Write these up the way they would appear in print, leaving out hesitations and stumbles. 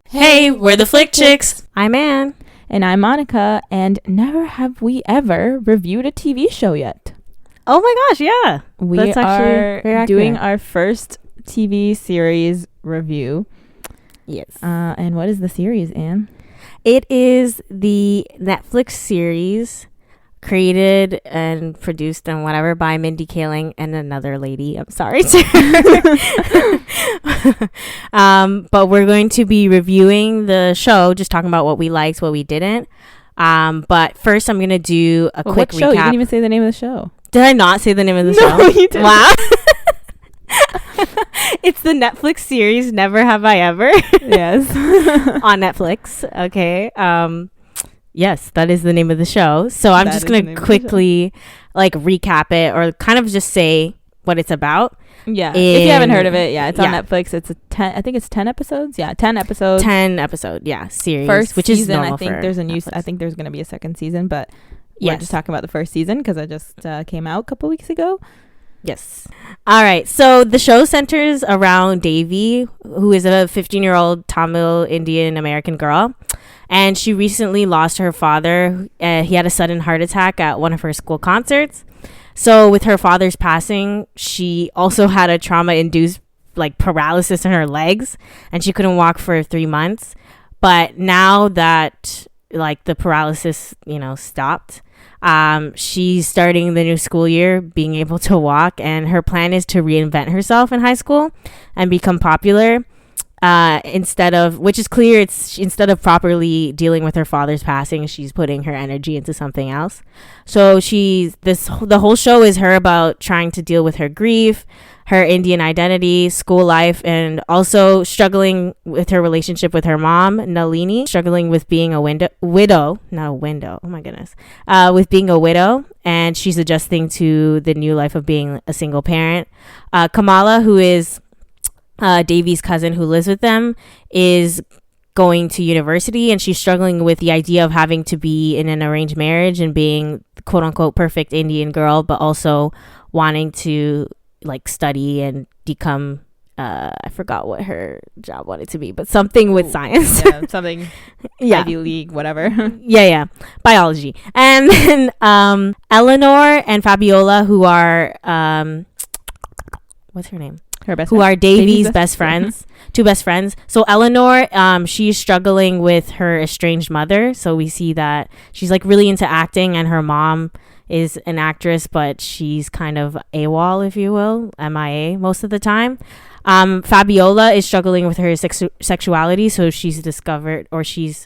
Hey, we're the Flick Chicks. I'm Anne. And I'm Monica, and never have we ever reviewed a TV show yet. Oh my gosh, yeah. We That's actually very are doing accurate. our first TV series review. Yes. And what is the series, Anne? It is the Netflix series created and produced and whatever by Mindy Kaling and another lady. I'm sorry. But we're going to be reviewing the show, just talking about what we liked, what we didn't. But first, I'm going to do a quick what show? recap. You didn't even say the name of the show. Did I not say the name of the No, show? you didn't. Wow. It's the Netflix series Never Have I Ever Yes. on Netflix. Okay. Yes, that is the name of the show. So I'm That just is going the name to of the show. quickly recap it or kind of just say what it's about. Yeah. If you haven't heard of In- it, it's on yeah. Netflix. It's I think it's 10 episodes. Yeah, 10 episodes. 10 episode, series. First which is season, normal I think for there's Netflix. I think there's going to be a second season, but we're Yes. just talking about the first season because it just came out a couple weeks ago. Yes. All right. So the show centers around Devi, who is a 15-year-old Tamil Indian American girl. And she recently lost her father. He had a sudden heart attack at one of her school concerts. So with her father's passing, she also had a trauma-induced paralysis in her legs, and she couldn't walk for 3 months. But now that the paralysis, stopped, she's starting the new school year being able to walk, and her plan is to reinvent herself in high school and become popular. Instead of properly dealing with her father's passing, she's putting her energy into something else. So the whole show is her about trying to deal with her grief, her Indian identity, school life, and also struggling with her relationship with her mom, Nalini, struggling with being a with being a widow, and she's adjusting to the new life of being a single parent. Kamala, who is Davy's cousin who lives with them, is going to university, and she's struggling with the idea of having to be in an arranged marriage and being quote unquote perfect Indian girl, but also wanting to study and become I forgot what her job wanted to be, but something with science. Yeah, something Yeah. Ivy League, whatever. Yeah. Biology. And then Eleanor and Fabiola, who are what's her name? Her best Who friend. are Davy's Davy's best friends. Two best friends. So Eleanor, she's struggling with her estranged mother. So we see that she's really into acting, and her mom is an actress, but she's kind of AWOL, if you will, MIA most of the time. Fabiola is struggling with her sexuality. So she's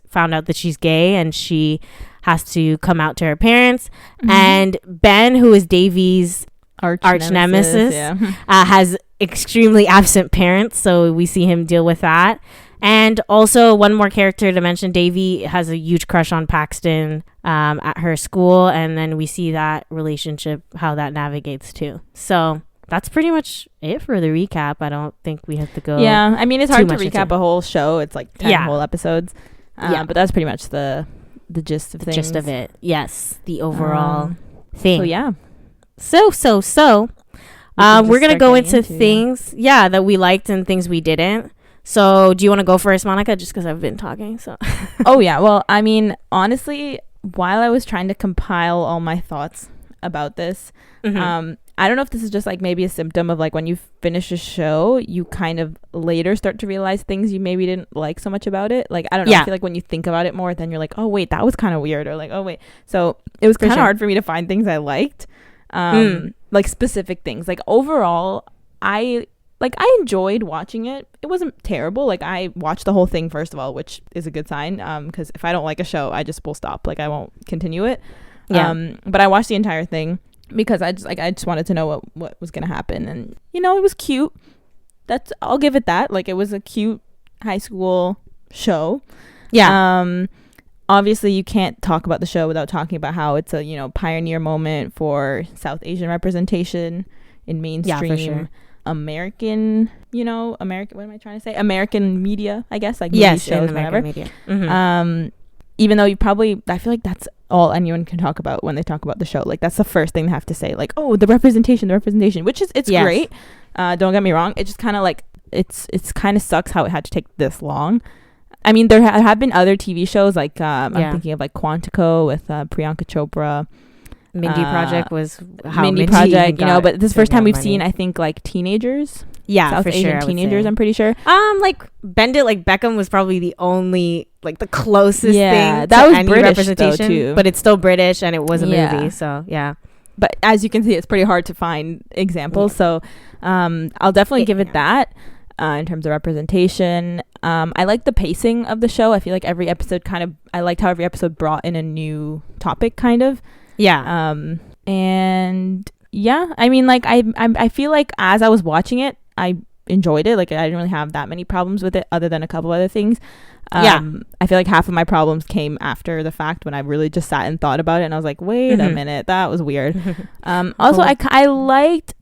found out that she's gay, and she has to come out to her parents. Mhm. And Ben, who is Davy's arch nemesis, Yeah. has extremely absent parents, so we see him deal with that. And also, one more character to mention, Davy has a huge crush on Paxton at her school, and then we see that relationship, how that navigates too. So that's pretty much it for the recap. I don't think we have to go. Yeah, I mean, it's too hard to much recap into- a whole show. It's 10 Yeah. whole episodes. Yeah. But that's pretty much the gist of things. Gist of it. Yes, the overall Um, thing. So yeah. So We can we're just gonna start go getting into things that we liked and things we didn't. So do you want to go first, Monica, just because I've been talking? So Oh yeah. Well, I mean, honestly, while I was trying to compile all my thoughts about this, I don't know if this is just maybe a symptom of when you finish a show, you kind of later start to realize things you maybe didn't like so much about it. I don't know. Yeah. I feel when you think about it more, then you're like, oh wait, that was kind of weird, or oh wait. So it was For kind of sure. hard for me to find things I liked, specific things. Overall, I enjoyed watching it. It wasn't terrible. I watched the whole thing first of all, which is a good sign. Because if I don't like a show, I just will stop. I won't continue it. Yeah. But I watched the entire thing because I just wanted to know what was gonna happen, and it was cute. I'll give it that. It was a cute high school show. Yeah. Obviously you can't talk about the show without talking about how it's a pioneer moment for South Asian representation in mainstream sure. American American, what am I trying to say, American media, I guess, movies, yes, shows, in whatever. American media. Even though I feel that's all anyone can talk about when they talk about the show. That's the first thing they have to say, oh, the representation, which is, it's Yes. great. Don't get me wrong. It just kind of it's kind of sucks how it had to take this long. I mean, there have been other TV shows like I'm Yeah. thinking of like Quantico with Priyanka Chopra. Mindy Project was how Mindy Mindy Project, you know, got but this is the first so time we've money. seen, I think, like teenagers, yeah, South for Asian sure, I would teenagers. say. I'm pretty sure. Like Bend It Like Beckham was probably the only like the closest Yeah, thing that to was any British, though, representation, too. but it's still British and it was a Yeah. movie, so yeah. But as you can see, it's pretty hard to find examples. So I'll definitely give it that in terms of representation. I like the pacing of the show. I feel like every episode I liked how every episode brought in a new topic, kind of. Yeah. And yeah, I mean, like I feel like as I was watching it, I enjoyed it. Like I didn't really have that many problems with it, other than a couple other things. Yeah. I feel like half of my problems came after the fact, when I really just sat and thought about it, and I was like, wait a minute, that was weird. Also, I liked.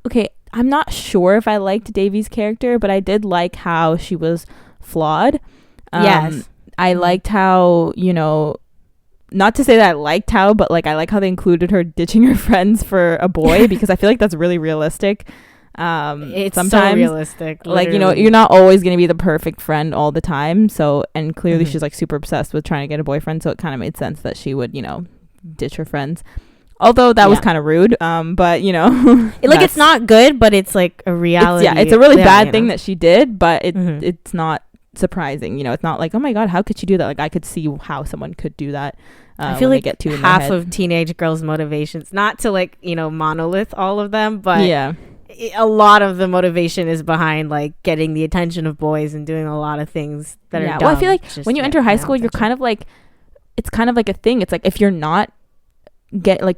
Okay, I'm not sure if I liked Davy's character, but I did like how she was flawed. Yes. I liked how, you know, not to say that I liked how, but like I like how they included her ditching her friends for a boy, because I feel like that's really realistic. It's sometimes, so realistic. like, you know, literally. you're not always going to be the perfect friend all the time. So, and clearly Mhm. she's like super obsessed with trying to get a boyfriend. So it kind of made sense that she would, you know, ditch her friends. Although that was Yeah. kind of rude. But you know, like it's that's- not good, but it's like a reality. it's a really bad you thing know? that she did, but Mhm. it's not surprising. You know, it's not like, oh my God, how could she do that? Like I could see how someone could do that. I feel when they like get too in their half head. of teenage girls' motivations, not to like, you know, monolith all of them, but yeah. a lot of the motivation is behind like getting the attention of boys and doing a lot of things that are Yeah. dumb Well, I feel like just when you to enter get high male school, you're attention. kind of like, it's kind of like a thing. It's like if you're not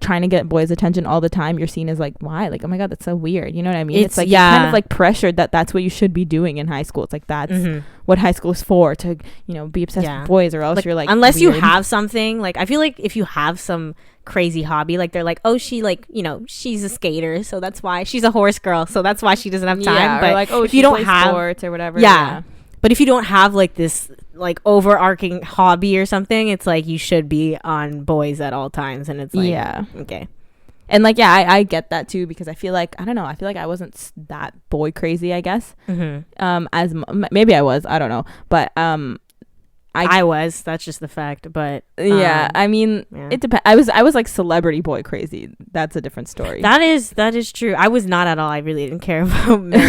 trying to get boys' attention all the time, you're seen as like, why? Like, oh my God, that's so weird. You know what I mean? It's like you're kind yeah. of like pressured that that's what you should be doing in high school. It's like that's Mhm. what high school is for, to, you know, be obsessed Yeah. with boys, or else Like, you're like, unless you weird. have something like, I feel like if you have some crazy hobby, like they're like, oh, she like, you know, she's a skater, so that's why she's a horse girl, so that's why she doesn't have time. Yeah, but or like, oh, if she you don't plays have sports or whatever. Yeah. but if you don't have like this like overarching hobby or something, it's like you should be on boys at all times, and it's like, Yeah. okay. And like, yeah, I get that too, because I feel like, I don't know, I feel like I wasn't that boy crazy, I guess. Maybe I was, I don't know, but I was, that's just the fact, but yeah, I mean, yeah. it depends. I was like celebrity boy crazy. That's a different story. that is true. I was not at all. I really didn't care about men.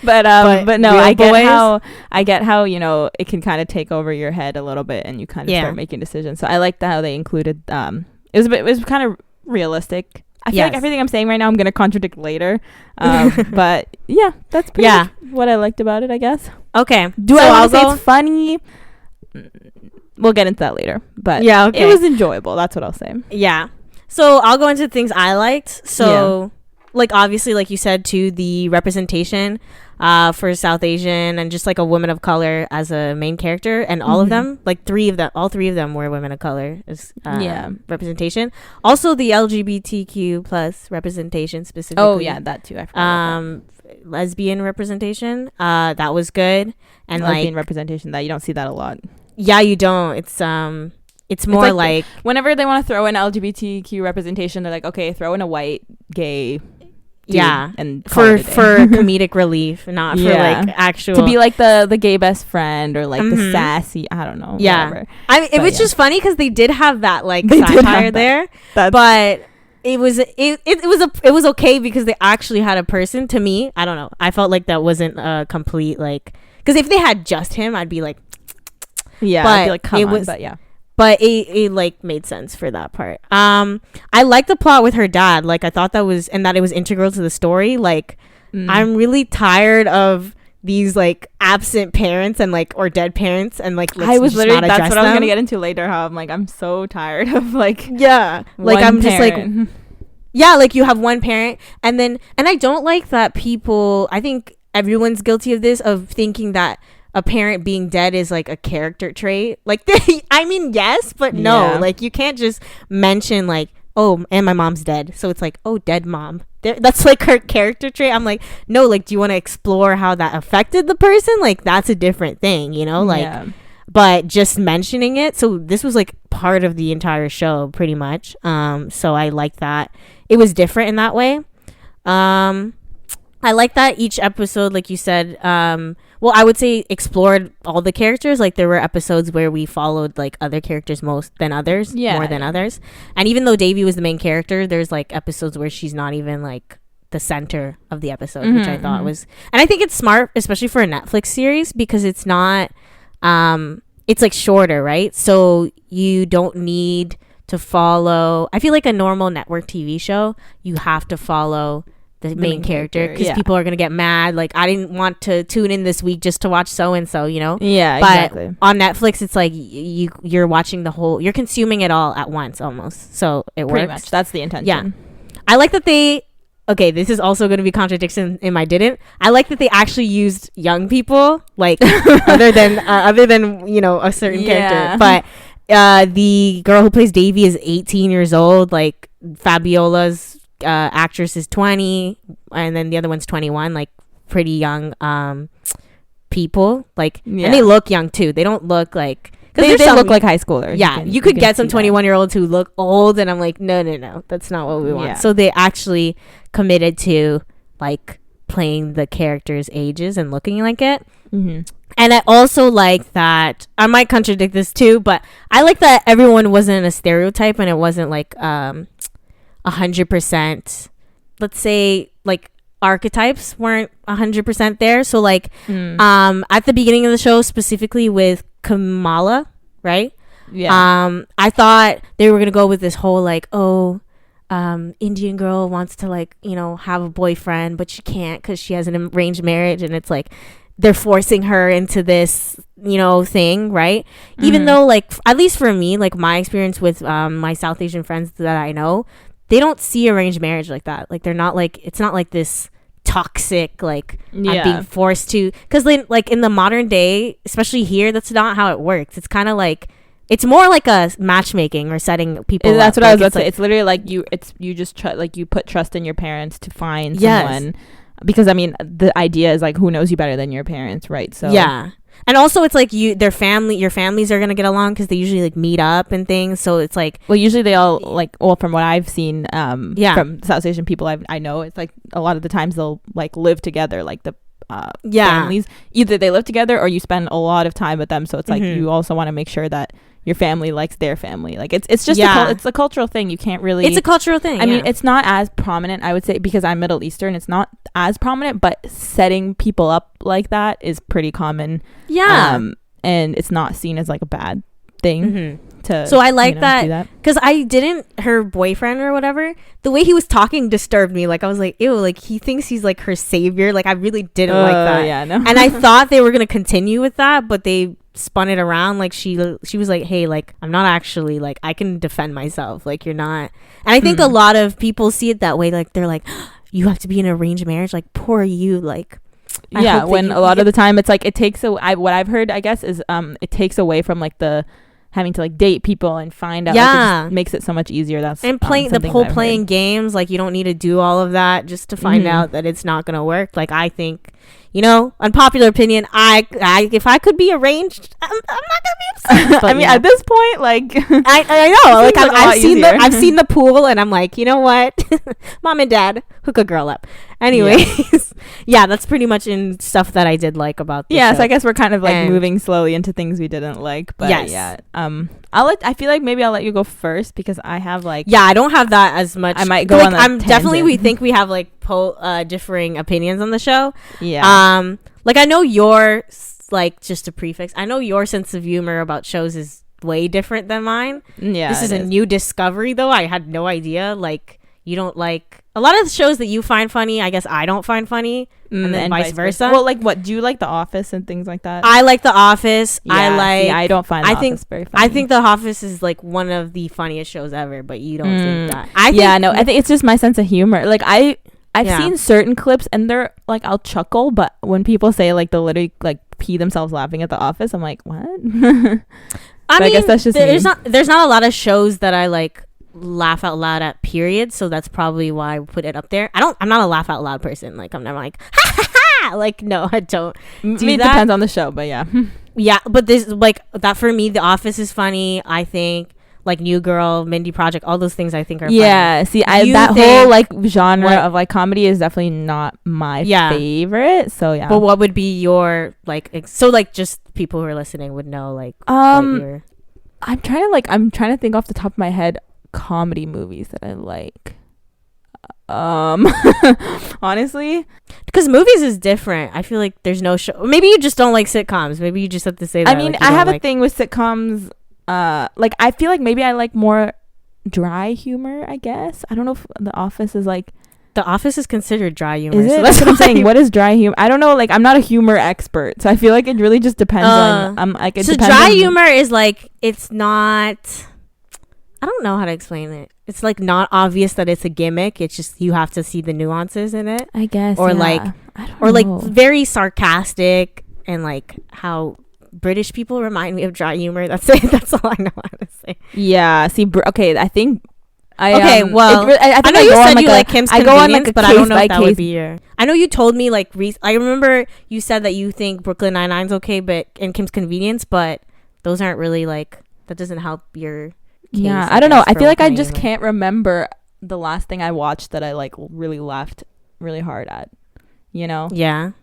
but no, real I get how, you know, it can kind of take over your head a little bit, and you kind of Yeah. start making decisions. So I like how they included it was kind of realistic. I feel like Yes. everything I'm saying right now I'm gonna contradict later. But yeah, that's pretty Yeah. much what I liked about it, I guess. Okay. Do So I I'll want to say go- it's funny? We'll get into that later. But Yeah, okay. it was enjoyable. That's what I'll say. Yeah. So I'll go into things I liked. So like obviously, like you said too, the representation for South Asian and just like a woman of color as a main character, and all of them, like all three of them were women of color as Yeah. representation. Also the LGBTQ plus representation specifically. Oh yeah, that too. I forgot about lesbian representation. That was good. that. And Lesbian like representation, that you don't see that a lot. yeah, you don't. It's more like Whenever they want to throw in LGBTQ representation, they're like, okay, throw in a white gay dude, yeah, and call for it a day. comedic relief, not Yeah. for like actual to be like the gay best friend, or like the Mhm. sassy, I don't know. Yeah. whatever. I mean, it but was yeah. just funny because they did have that like They did have satire that. there, That's but it was okay because they actually had a person. To me, I don't know, I felt like that wasn't a complete like, because if they had just him, I'd be like, yeah. but I'd be like, come it on, was- but yeah. but it like made sense for that part. I like the plot with her dad. Like I thought that was, and that it was integral to the story. Like I'm really tired of these like absent parents and like, or dead parents, and like let's I was just literally, not that's address what I was them. gonna get into later. How I'm like, I'm so tired of like, Yeah, like one I'm just like, parent. yeah, like you have one parent, and I don't like that people, I think everyone's guilty of this, of thinking that a parent being dead is like a character trait. Like I mean, yes, but no. Yeah. Like you can't just mention like, oh, and my mom's dead, so it's like, oh, dead mom. That's like her character trait. I'm like, no, like, do you want to explore how that affected the person? Like that's a different thing, you know, like. Yeah. But just mentioning it, so this was like part of the entire show pretty much. So I like that it was different in that way. I like that each episode, like you said, well, I would say explored all the characters. Like there were episodes where we followed like other characters more than others. And even though Davy was the main character, there's like episodes where she's not even like the center of the episode, which I thought was, and I think it's smart, especially for a Netflix series, because it's not it's like shorter, right? So you don't need to follow, I feel like a normal network TV show, you have to follow the main character, because people are gonna get mad, like I didn't want to tune in this week just to watch so and so, you know. But exactly. On Netflix it's like you're watching the whole, you're consuming it all at once almost, so it works. Pretty much that's the intention. I like that they, okay, this is also going to be contradiction in my didn't, I like that they actually used young people, like other than you know, a certain character. But the girl who plays Davy is 18 years old, like Fabiola's actress is 20, and then the other one's 21, like pretty young people, like and they look young too, they don't look like, because they look like high schoolers. You could get some 21-year-olds who look old, and I'm like, no, that's not what we want. So they actually committed to like playing the characters' ages and looking like it. And I also like that, I might contradict this too, but I like that everyone wasn't a stereotype, and it wasn't like 100%, let's say, like archetypes weren't 100% there. So like at the beginning of the show, specifically with Kamala, right? I thought they were gonna go with this whole like, Indian girl wants to like, you know, have a boyfriend, but she can't because she has an arranged marriage, and it's like they're forcing her into this, you know, thing, right? Even though like, at least for me, like my experience with my South Asian friends that I know, they don't see arranged marriage like that. Like they're not like, it's not like this toxic, like I'm being forced to, because like in the modern day, especially here, that's not how it works. It's kind of like, it's more like a matchmaking or setting people that's up. what I like, was about to say. It's literally like you just like you put trust in your parents to find someone, because I mean the idea is like, who knows you better than your parents, right? So and also it's like your families are gonna get along, because they usually like meet up and things. So it's like, well, usually they all like, well, from what I've seen from South Asian people I know, it's like a lot of the times they'll like live together, like the families, either they live together or you spend a lot of time with them. So it's like you also want to make sure that your family likes their family. Like it's just it's a cultural thing. You can't really, it's a cultural thing. I mean, it's not as prominent, I would say, because I'm Middle Eastern, it's not as prominent, but setting people up like that is pretty common. And it's not seen as like a bad thing to, so I like that, because her boyfriend or whatever, the way he was talking disturbed me. Like I was like, ew, like he thinks he's like her savior. Like I really didn't like that. And I thought they were gonna continue with that, but they spun it around. Like she was like, hey, like I'm not actually, like I can defend myself, like you're not. And I think a lot of people see it that way, like they're like, you have to be in an arranged marriage, like poor you, like when a lot of the time it's like it takes what I've heard, I guess, is it takes away from like the having to like date people and find out. Like, it just makes it so much easier. That's and playing the whole playing games, like you don't need to do all of that just to find out that it's not gonna work. Like I think, you know, unpopular opinion, I if I could be arranged, I'm not gonna be upset. But, I mean, at this point, like I know, like I've seen the pool, and I'm like, you know what, mom and dad, hook a girl up. Anyways, that's pretty much in stuff that I did like about the show. So I guess we're kind of like moving slowly into things we didn't like, but I feel like maybe I'll let you go first, because I have like I don't have that as much. I might go like, on a I'm definitely, we tangent. think we have like differing opinions on the show. Like I know your, like, just a prefix, I know your sense of humor about shows is way different than mine. This is a new discovery though. I had no idea. Like you don't like a lot of the shows that you find funny, I guess I don't find funny, and then vice versa. Well, like what do you like, The Office and things like that? I like The Office. I don't find The Office very funny. I think The Office is like one of the funniest shows ever, but you don't think that. I think it's just my sense of humor. Like I've seen certain clips and they're like, I'll chuckle, but when people say like they'll literally like pee themselves laughing at The Office, I'm like, what? I guess that's just there's not a lot of shows that I like laugh out loud at, period. So that's probably why I put it up there. I'm not a laugh out loud person. Like I'm never like ha ha ha. Like no, I don't do that. It depends on the show, but yeah. But this, like that for me, The Office is funny. I think like New Girl, Mindy Project, all those things I think are yeah. See, You that think whole like genre what- of like comedy is definitely not my Yeah. favorite. So yeah. funny. But what would be your like? So like just people who are listening would know like. what your- I'm trying to think off the top of my head comedy movies that I like. Honestly, because movies is different. I feel like there's no show. Maybe you just don't like sitcoms. Maybe you just have to say that. I mean, like, you I don't have a like- thing with sitcoms. Like I feel like maybe I like more dry humor. I guess I don't know if The Office is like. The Office is considered dry humor. Is so it? That's what I'm why- saying. What is dry humor? I don't know. Like I'm not a humor expert, so I feel like it really just depends on. Like it So depends dry on- humor is like it's not. I don't know how to explain it. It's like not obvious that it's a gimmick. It's just you have to see the nuances in it, I guess, or yeah. like- I don't or like know. very sarcastic and like how British people remind me of dry humor. That's it. That's all I know how to say. Yeah. See. Okay. I think. Okay, well, I I think know you go on said like you a- like Kim's I go on Convenience, like a but I don't know if case that by would case. be your. I know you told me like I remember you said that you think Brooklyn Nine-Nine's okay, but and Kim's Convenience, but those aren't really like that doesn't help your. Yeah, case, I don't know. guess, I for feel like what I kind of just humor. can't remember the last thing I watched that I like really laughed really hard at. You know? Yeah.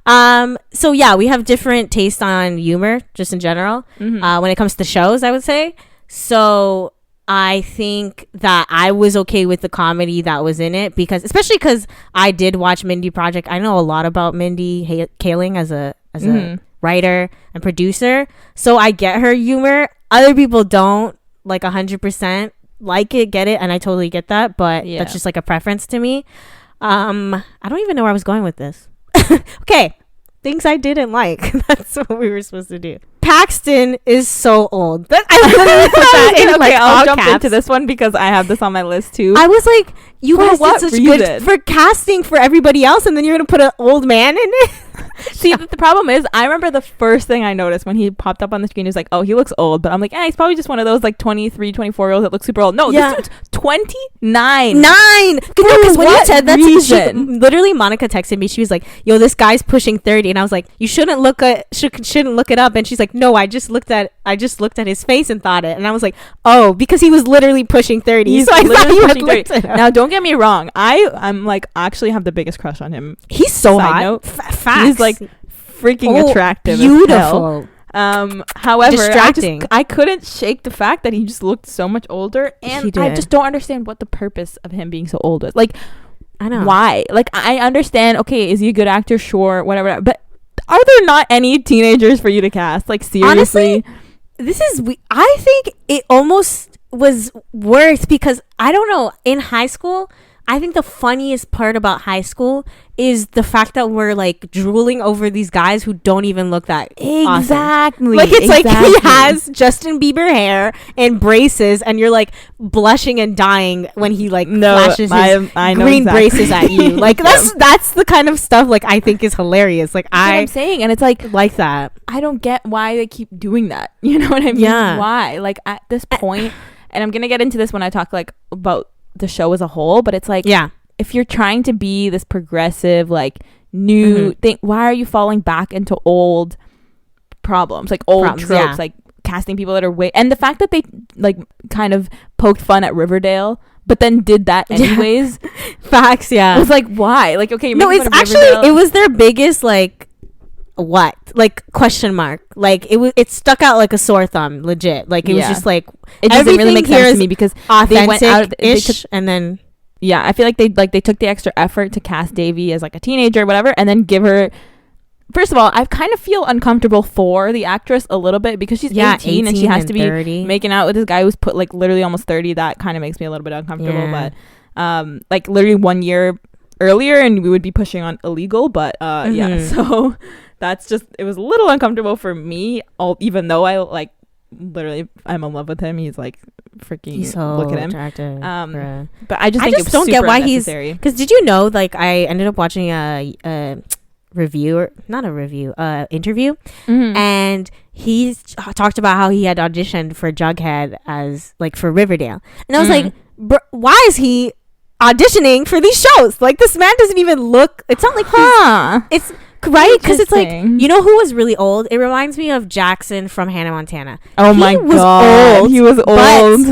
So yeah, we have different tastes on humor, just in general. Mhm. When it comes to shows, I would say. So I think that I was okay with the comedy that was in it especially because I did watch Mindy Project. I know a lot about Mindy Kaling as a Mhm. writer and producer, so I get her humor. Other people don't like 100% like it, get it, and I totally get that. But Yeah. that's just like a preference to me. I don't even know where I was going with this. Okay, things I didn't like. That's what we were supposed to do. Paxton is so old. I literally put that in like I'll all jump caps. into this one because I have this on my list too. I was like, you For guys what did such reason? good for casting for everybody else, and then you're gonna put an old man in it. See, the problem is, I remember the first thing I noticed when he popped up on the screen. He was like, oh, he looks old. But I'm like, he's probably just one of those like 23, 24-year-olds that look super old. No, Yeah. this dude's 29. 9. Because when you what said that, reason? literally Monica texted me. She was like, "Yo, this guy's pushing 30," and I was like, "You shouldn't look it up." And she's like, "No, I just looked at his face and thought it." And I was like, "Oh, because he was literally pushing 30." He's So I thought literally you had pushing looked 30. it up. Now, don't get me wrong. I'm like actually have the biggest crush on him. He's so Side hot. note, Facts. He's like freaking Oh, attractive. As hell. beautiful. However, Distracting. I couldn't shake the fact that he just looked so much older, and He I did. just don't understand what the purpose of him being so old was. Like, I know. why? Like, I understand. Okay, is he a good actor? Sure, whatever. But are there not any teenagers for you to cast? Like, seriously? Honestly, I think it almost was worse because I don't know. In high school, I think the funniest part about high school is the fact that we're like drooling over these guys who don't even look that awesome. Exactly. Like it's like he Exactly. has Justin Bieber hair and braces, and you're like blushing and dying when he like flashes his I know green exactly. braces at you. Like that's the kind of stuff like I think is hilarious. Like That's what I I'm saying, and it's like like that. I don't get why they keep doing that. You know what I mean? Yeah. Why? Like at this point, and I'm gonna get into this when I talk like about the show as a whole, but it's like Yeah. if you're trying to be this progressive, like new thing, why are you falling back into old problems, like old Problems, tropes, yeah. like casting people that are way, and the fact that they like kind of poked fun at Riverdale, but then did that Yeah. anyways. Facts, yeah. I was like, why? Like, okay, you're No, making it's fun of actually Riverdale. it was their biggest like what like question mark. Like it stuck out like a sore thumb, legit. Like it was Yeah. just like It doesn't really everything make here sense is to me because authentic went out- they ish, took- and then yeah, I feel like they took the extra effort to cast Davy as like a teenager or whatever, and then give her. First of all, I kind of feel uncomfortable for the actress a little bit because she's 18 and she has to be 30. making out with this guy who's put like literally almost 30. That kind of makes me a little bit uncomfortable. Yeah. But like literally 1 year earlier, and we would be pushing on illegal. But yeah, Mhm. so that's just, it was a little uncomfortable for me. Even though I like literally I'm in love with him. He's like freaking He's so look at him. attractive. Bruh. But I just I think just it was don't get super why he's- unnecessary. Because did you know, like, I ended up watching a review, or not a review, interview, Mhm. and he's talked about how he had auditioned for Jughead as, like, for Riverdale. And I was Mhm. like, why is he auditioning for these shows? Like, this man doesn't even look, it's not like Huh. it's, right? Because it's like, Interesting. you know who was really old? It reminds me of Jackson from Hannah Montana. Oh He my was god, old, he was old.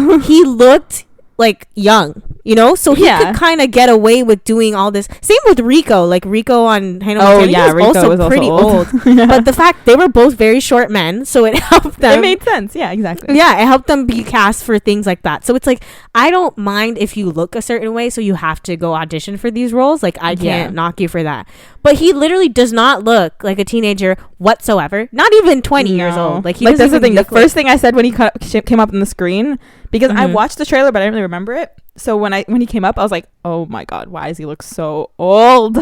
but he looked like young, you know, so he Yeah. could kind of get away with doing all this. Same with Rico, like Rico on Hannah Oh, Montana, yeah, he was Rico also was also pretty old. old. Yeah. But the fact they were both very short men, so it helped them. It made sense. Yeah, exactly. Yeah, it helped them be cast for things like that. So it's like, I don't mind if you look a certain way, so you have to go audition for these roles. Like, I can't Yeah. knock you for that. But he literally does not look like a teenager whatsoever. Not even 20 years No. old. Like, he like doesn't that's the even thing. The look like- first thing I said when he came up on the screen, because I Mhm. watched the trailer, but I didn't really remember it. So when he came up, I was like, oh my god, why does he look so old?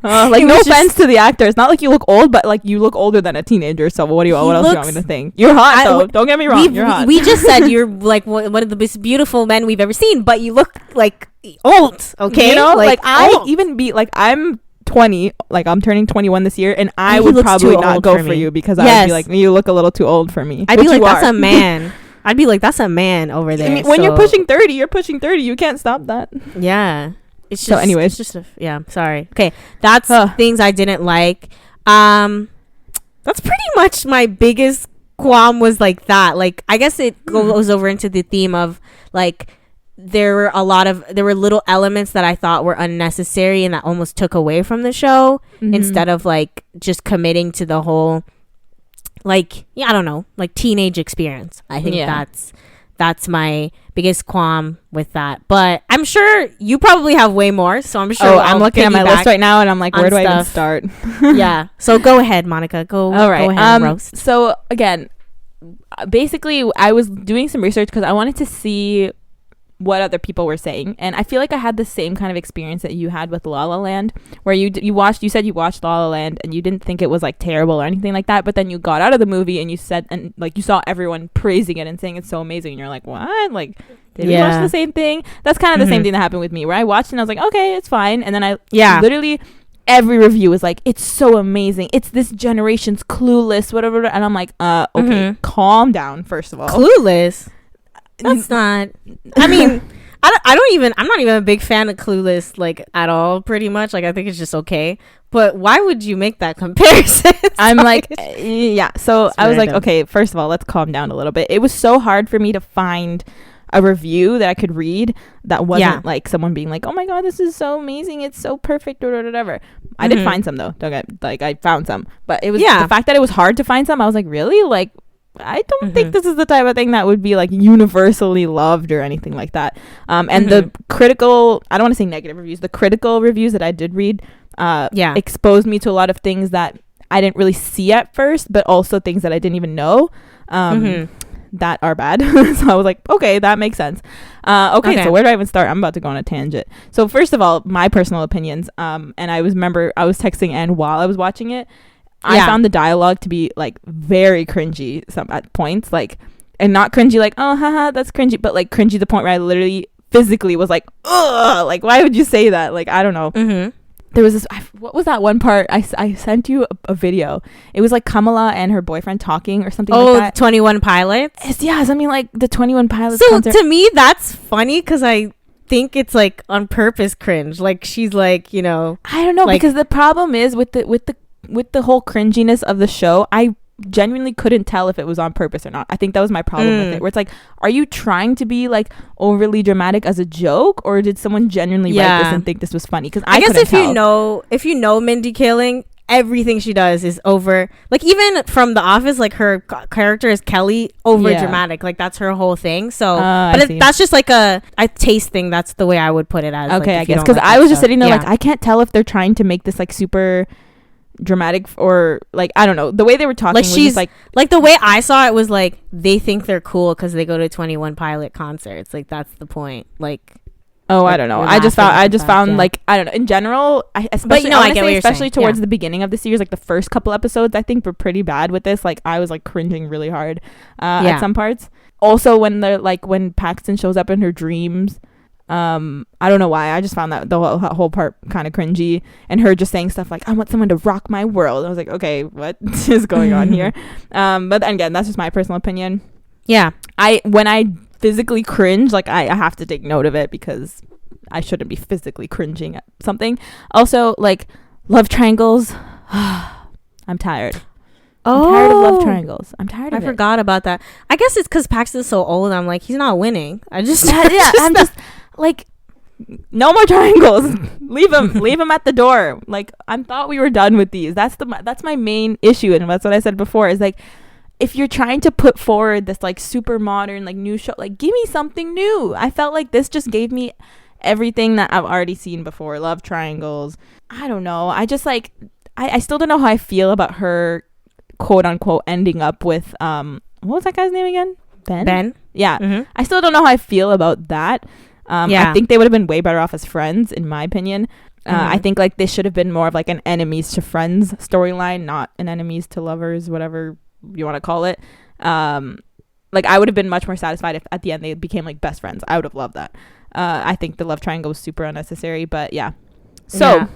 Like, It no was just- offense to the actor. It's not like you look old, but like you look older than a teenager. So what He else do you want me looks- to think? You're hot I- though. Don't get me wrong. You're hot. we just said you're like one of the most beautiful men we've ever seen, but you look like old, okay? You know, like I old. even be like I'm 20, like I'm turning 21 this year, and I He would looks probably too not old go for for me. you because I Yes. would be like, you look a little too old for me. I'd be Which like, you that's are. a man. I'd be like, that's a man over there. I mean, when you're So, pushing 30, you're pushing 30. You can't stop that. yeah. It's just, So anyways. it's just yeah. Sorry. Okay, that's Ugh. things I didn't like. That's pretty much my biggest qualm was like that. Like, I guess it goes over into the theme of like there were little elements that I thought were unnecessary and that almost took away from the show instead of like just committing to the whole like I don't know, like teenage experience. I think Yeah. that's my biggest qualm with that. But I'm sure you probably have way more, so I'm sure I'm I'll looking at my piggyback. list right now, and I'm like, on where do I even stuff. start? Yeah. So go ahead, Monica. Go. All right. Go ahead and roast. So again, basically, I was doing some research because I wanted to see what other people were saying, and I feel like I had the same kind of experience that you had with La La Land, where you said you watched La La Land and you didn't think it was like terrible or anything like that, but then you got out of the movie and you said, and like you saw everyone praising it and saying it's so amazing, and you're like, what? Like, did we watch Yeah. the same thing? That's kind of the same Mhm. thing that happened with me, where I watched it and I was like, okay, it's fine, and then I Yeah. literally every review was like, it's so amazing, it's this generation's Clueless, whatever, and I'm like, okay, Mhm. calm down, first of all. Clueless. That's not. I mean, I'm not even a big fan of Clueless like at all. Pretty much, like I think it's just okay. But why would you make that comparison? I'm like, Sorry. yeah. So It's I was like, random. okay, first of all, let's calm down a little bit. It was so hard for me to find a review that I could read that wasn't Yeah. like someone being like, oh my god, this is so amazing, it's so perfect, or whatever. I did Mhm. find some though. Don't get like I found some, but it was Yeah. the fact that it was hard to find some. I was like, really? Like, I don't think Mhm. this is the type of thing that would be like universally loved or anything like that. And Mhm. the critical, I don't want to say negative reviews, the critical reviews that I did read, Yeah. exposed me to a lot of things that I didn't really see at first, but also things that I didn't even know Mhm. that are bad. So I was like, okay, that makes sense. Okay, so where do I even start? I'm about to go on a tangent. So first of all, my personal opinions. And I was texting Anne while I was watching it. I Yeah. found the dialogue to be like very cringy at points, like, and not cringy like, oh haha, that's cringy, but like cringy to the point where I literally physically was like, ugh, like why would you say that? Like, I don't know. Mhm. There was this, what was that one part? I sent you a video. It was like Kamala and her boyfriend talking or something Oh, like that. 21 Pilots. Yeah, something like the 21 Pilots So concert. to me, that's funny because I think it's like on purpose cringe. Like she's like, you know, I don't know, like- because the problem is with the whole cringiness of the show, I genuinely couldn't tell if it was on purpose or not. I think that was my problem with it, where it's like, are you trying to be like overly dramatic as a joke, or did someone genuinely write this Yeah. and think this was funny? Because I guess couldn't if tell. you know Mindy Kaling, everything she does is over. Like even from The Office, like her character is Kelly, over Yeah. dramatic. Like that's her whole thing. So, I but see. that's just like a taste thing. That's the way I would put it as. Okay, like, I if you guess don't because like I that was just stuff. sitting there like, Yeah. I can't tell if they're trying to make this like super dramatic or like, I don't know, the way they were talking Like was she's just like, like the way I saw it was like they think they're cool because they go to 21 Pilot concerts. Like that's the point. Like oh, like, I don't know. you're I just laughing found at I the just fact, found yeah. like, I don't know, in general, especially no, I wanna get say what you're especially saying, towards yeah. the beginning of the series, like the first couple episodes I think were pretty bad with this. Like I was like cringing really hard at Yeah. some parts. Also when they're like, when Paxton shows up in her dreams, I don't know why, I just found that the whole part kind of cringy, and her just saying stuff like, I want someone to rock my world. I was like, okay, what is going on here? But again, that's just my personal opinion. yeah. When I physically cringe, like I have to take note of it because I shouldn't be physically cringing at something. Also, like Love triangles. I'm tired. Oh, I'm tired of love triangles. I'm tired of I forgot about that. I guess it's because Paxton's so old. I'm like, he's not winning. I just I'm just like, no more triangles. leave him at the door. Like, I thought we were done with these. That's my main issue, and that's what I said before. Is like, if you're trying to put forward this like super modern like new show, like give me something new. I felt like this just gave me everything that I've already seen before. Love triangles. I don't know. I just like I still don't know how I feel about her quote unquote ending up with what was that guy's name again? Ben. Yeah. Mm-hmm. I still don't know how I feel about that. I think they would have been way better off as friends, in my opinion. I think like this should have been more of like an enemies to friends storyline, not an enemies to lovers, whatever you want to call it. Like I would have been much more satisfied if at the end they became like best friends. I would have loved that. I think the love triangle was super unnecessary, but yeah. So yeah.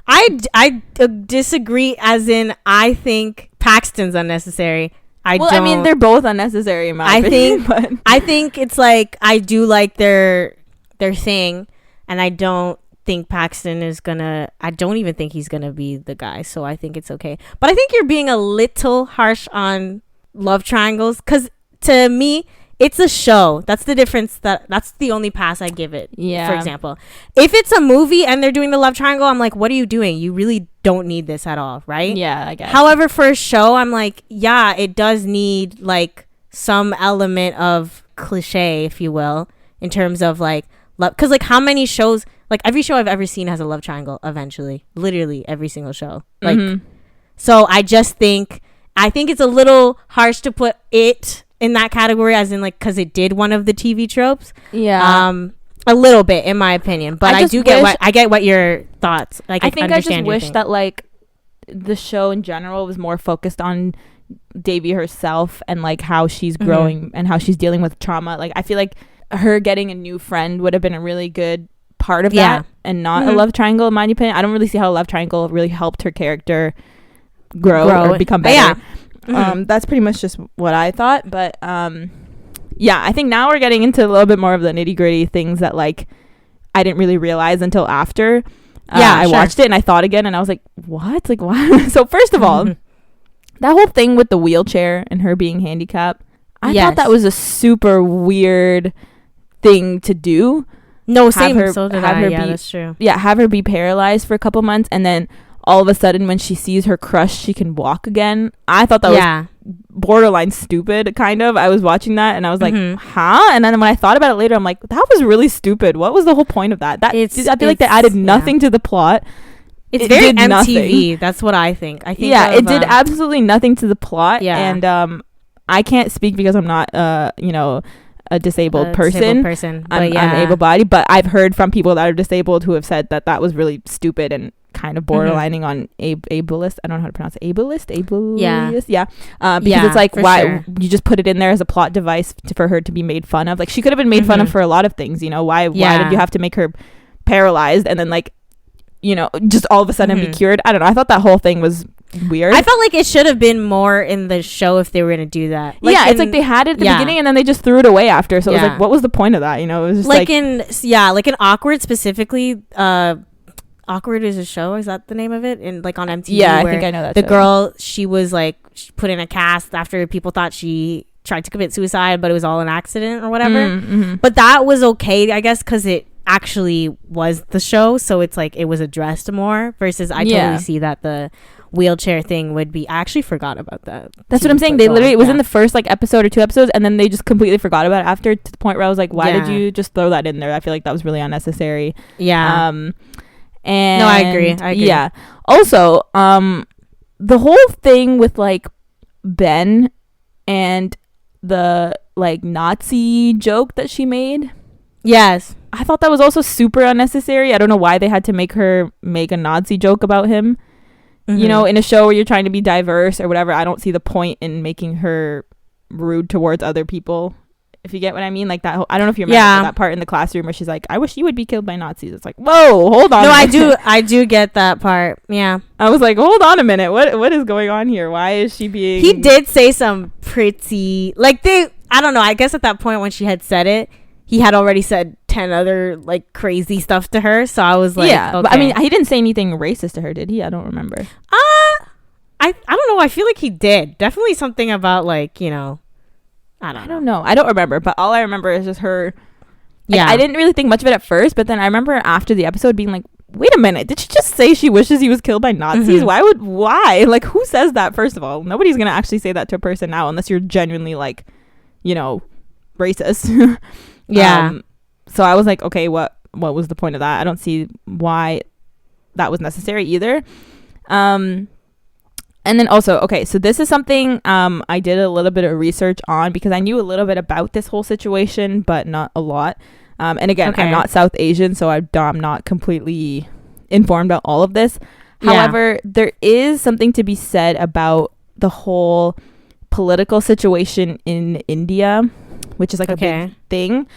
I disagree, as in I think Paxton's unnecessary. I mean, they're both unnecessary in my opinion. I think it's like, I do like their thing, and I don't think Paxton is gonna, I don't even think he's gonna be the guy, so I think it's okay. But I think you're being a little harsh on love triangles, because to me, it's a show. That's the difference. That's the only pass I give it. Yeah. For example, if it's a movie and they're doing the love triangle, I'm like, what are you doing? You really don't need this at all, right? Yeah, I guess. However, for a show, I'm like, yeah, it does need like some element of cliche, if you will, in terms of like love. Because like, how many shows? Like every show I've ever seen has a love triangle. Eventually, literally every single show. Like, so I think it's a little harsh to put it in that category, as in like, because it did one of the TV tropes. Yeah. A little bit, in my opinion, but I get what your thoughts. Like, I think I just wish that like the show in general was more focused on Davy herself and like how she's growing and how she's dealing with trauma. Like I feel like her getting a new friend would have been a really good part of that, and not a love triangle, in my opinion. I don't really see how a love triangle really helped her character grow or become better. That's pretty much just what I thought, but yeah, I think now we're getting into a little bit more of the nitty gritty things that like I didn't really realize until after I watched it, and I thought again, and I was like, what? Like, what? So first of all, that whole thing with the wheelchair and her being handicapped, I thought that was a super weird thing to do. No, same. So did I. Yeah, that's true. Yeah, have her be paralyzed for a couple months, and then all of a sudden when she sees her crush, she can walk again. I thought that was borderline stupid, kind of. I was watching that and I was like, huh? And then when I thought about it later, I'm like, that was really stupid. What was the whole point of that? I feel like they added nothing to the plot. It very MTV. Nothing. That's what I think. I think it did absolutely nothing to the plot. Yeah. And I can't speak because I'm not a disabled person. I'm able-bodied, but I've heard from people that are disabled who have said that was really stupid and kind of borderlining on ableist. I don't know how to pronounce it. Ableist. Because it's like, why you just put it in there as a plot device for her to be made fun of. Like, she could have been made fun of for a lot of things, you know. Why did you have to make her paralyzed and then like, you know, just all of a sudden be cured? I don't know. I thought that whole thing was weird. I felt like it should have been more in the show if they were going to do that. Like it's like they had it at the beginning and then they just threw it away after. So it was like, what was the point of that? You know, it was just like in Awkward specifically. Awkward is a show. Is that the name of it? And like on MTV. Yeah, I think I know that. The girl, she was like put in a cast after people thought she tried to commit suicide, but it was all an accident or whatever. But that was okay, I guess, because it actually was the show, so it's like it was addressed more. Versus, I totally see that the wheelchair thing would be. I actually forgot about that. That's what I'm saying. They literally, it was in the first like episode or 2 episodes, and then they just completely forgot about it after, to the point where I was like, why did you just throw that in there? I feel like that was really unnecessary. Yeah. And no, I agree. Yeah. Also, the whole thing with like Ben and the like Nazi joke that she made. Yes. I thought that was also super unnecessary. I don't know why they had to make her make a Nazi joke about him. You know, in a show where you're trying to be diverse or whatever, I don't see the point in making her rude towards other people. If you get what I mean, like that whole, I don't know if you remember that part in the classroom where she's like, I wish you would be killed by Nazis. It's like, whoa, hold on. No, I do get that part. Yeah. I was like, hold on a minute. What is going on here? Why is she being... He did say some pretty, like I don't know. I guess at that point when she had said it, he had already said 10 other like crazy stuff to her. So I was like, yeah, okay. but I mean, he didn't say anything racist to her, did he? I don't remember. I don't know. I feel like he did. Definitely something about like, you know, I don't know. I don't remember, but all I remember is just her. Like, Yeah. I didn't really think much of it at first, but then I remember after the episode being like, wait a minute, did she just say she wishes he was killed by Nazis? Why? Like, who says that, first of all? Nobody's going to actually say that to a person now unless you're genuinely, like, you know, racist. Yeah. So I was like, okay, what was the point of that? I don't see why that was necessary either. And then also, okay, so this is something I did a little bit of research on because I knew a little bit about this whole situation, but not a lot. And again, I'm not South Asian, so I'm not completely informed about all of this. Yeah. However, there is something to be said about the whole political situation in India, which is like a big thing.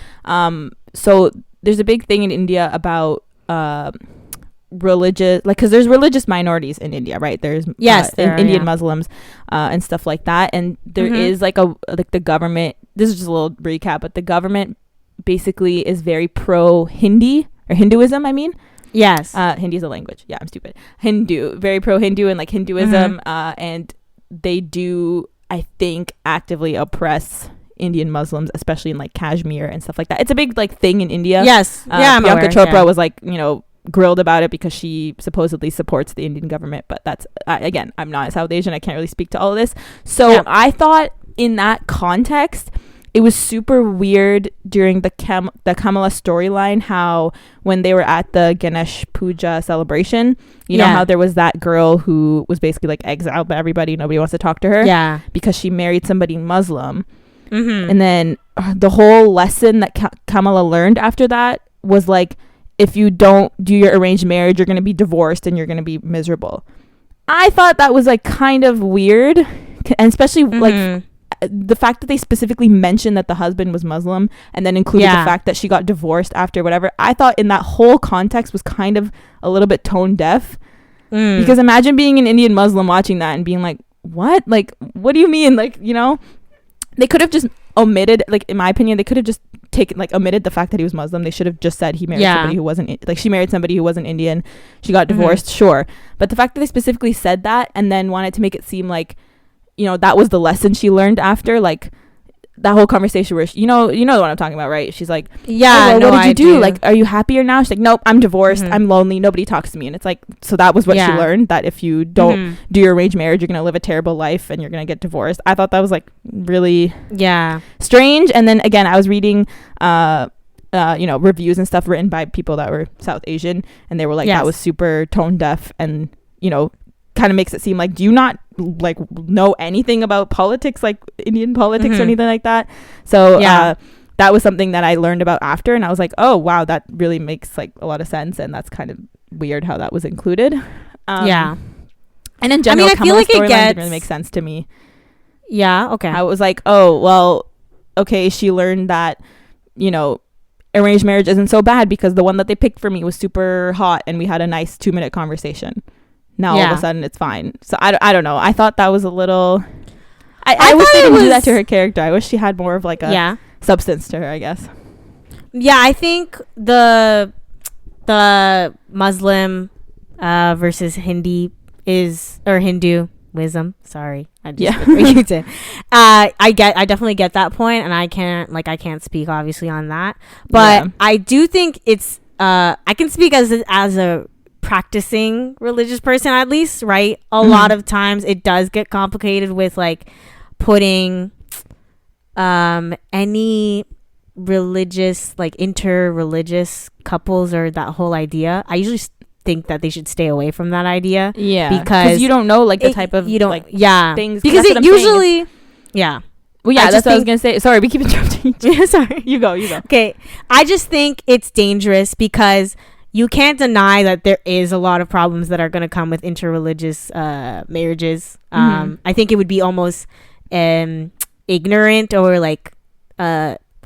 So there's a big thing in India about religious, like, because there's religious minorities in India, right? There's Indian Muslims and stuff like that, and there is like the government. This is just a little recap, but the government basically is very pro Hindi or Hinduism. I mean, yes, Hindi is a language. Yeah, I'm stupid. Hindu, very pro Hindu and like Hinduism, and they do, I think, actively oppress Indian Muslims, especially in like Kashmir and stuff like that. It's a big like thing in India. Yes, I'm Priyanka aware, Chopra was like, you know, grilled about it because she supposedly supports the Indian government, but that's again, I'm not South Asian, I can't really speak to all of this. So I thought in that context it was super weird during the Kamala storyline, how when they were at the Ganesh Puja celebration, you know how there was that girl who was basically like exiled by everybody, nobody wants to talk to her because she married somebody Muslim. And then the whole lesson that Kamala learned after that was like, if you don't do your arranged marriage, you're going to be divorced and you're going to be miserable. I thought that was like kind of weird. And especially like the fact that they specifically mentioned that the husband was Muslim and then included the fact that she got divorced after whatever. I thought in that whole context was kind of a little bit tone deaf. Because imagine being an Indian Muslim watching that and being like, what? Like, what do you mean? Like, you know, they could have just omitted, like, in my opinion, they could have just omitted the fact that he was Muslim. They should have just said he married somebody who wasn't, like, she married somebody who wasn't Indian, she got divorced, sure. But the fact that they specifically said that and then wanted to make it seem like, you know, that was the lesson she learned after, like, that whole conversation where she, you know what I'm talking about, right? She's like, what did you do? Like, are you happier now? She's like, nope, I'm divorced, I'm lonely, nobody talks to me. And it's like, so that was what she learned, that if you don't do your arranged marriage, you're gonna live a terrible life and you're gonna get divorced. I thought that was like really strange. And then again, I was reading you know, reviews and stuff written by people that were South Asian, and they were like, that was super tone deaf, and, you know, kind of makes it seem like, do you not like know anything about politics, like Indian politics or anything like that? So that was something that I learned about after, and I was like, oh wow, that really makes like a lot of sense, and that's kind of weird how that was included. And in general, I feel like it didn't really make sense to me. I was like, oh well, okay, she learned that, you know, arranged marriage isn't so bad because the one that they picked for me was super hot and we had a nice 2-minute conversation. Now all of a sudden it's fine. So I don't know. I thought that was a little... I wish they didn't do that to her character. I wish she had more of like a substance to her, I guess. Yeah, I think the Muslim versus Hinduism. Sorry, I just I definitely get that point, and I can't speak obviously on that, but I do think it's I can speak as a practicing religious person, at least, right? A lot of times it does get complicated with like putting any religious, like inter-religious couples, or that whole idea. I usually think that they should stay away from that idea, because you don't know like the type of things, because it usually well, that's what I was gonna say. Sorry, we keep interrupting. Sorry, you go. Okay, I just think it's dangerous because you can't deny that there is a lot of problems that are going to come with interreligious marriages. I think it would be almost ignorant or like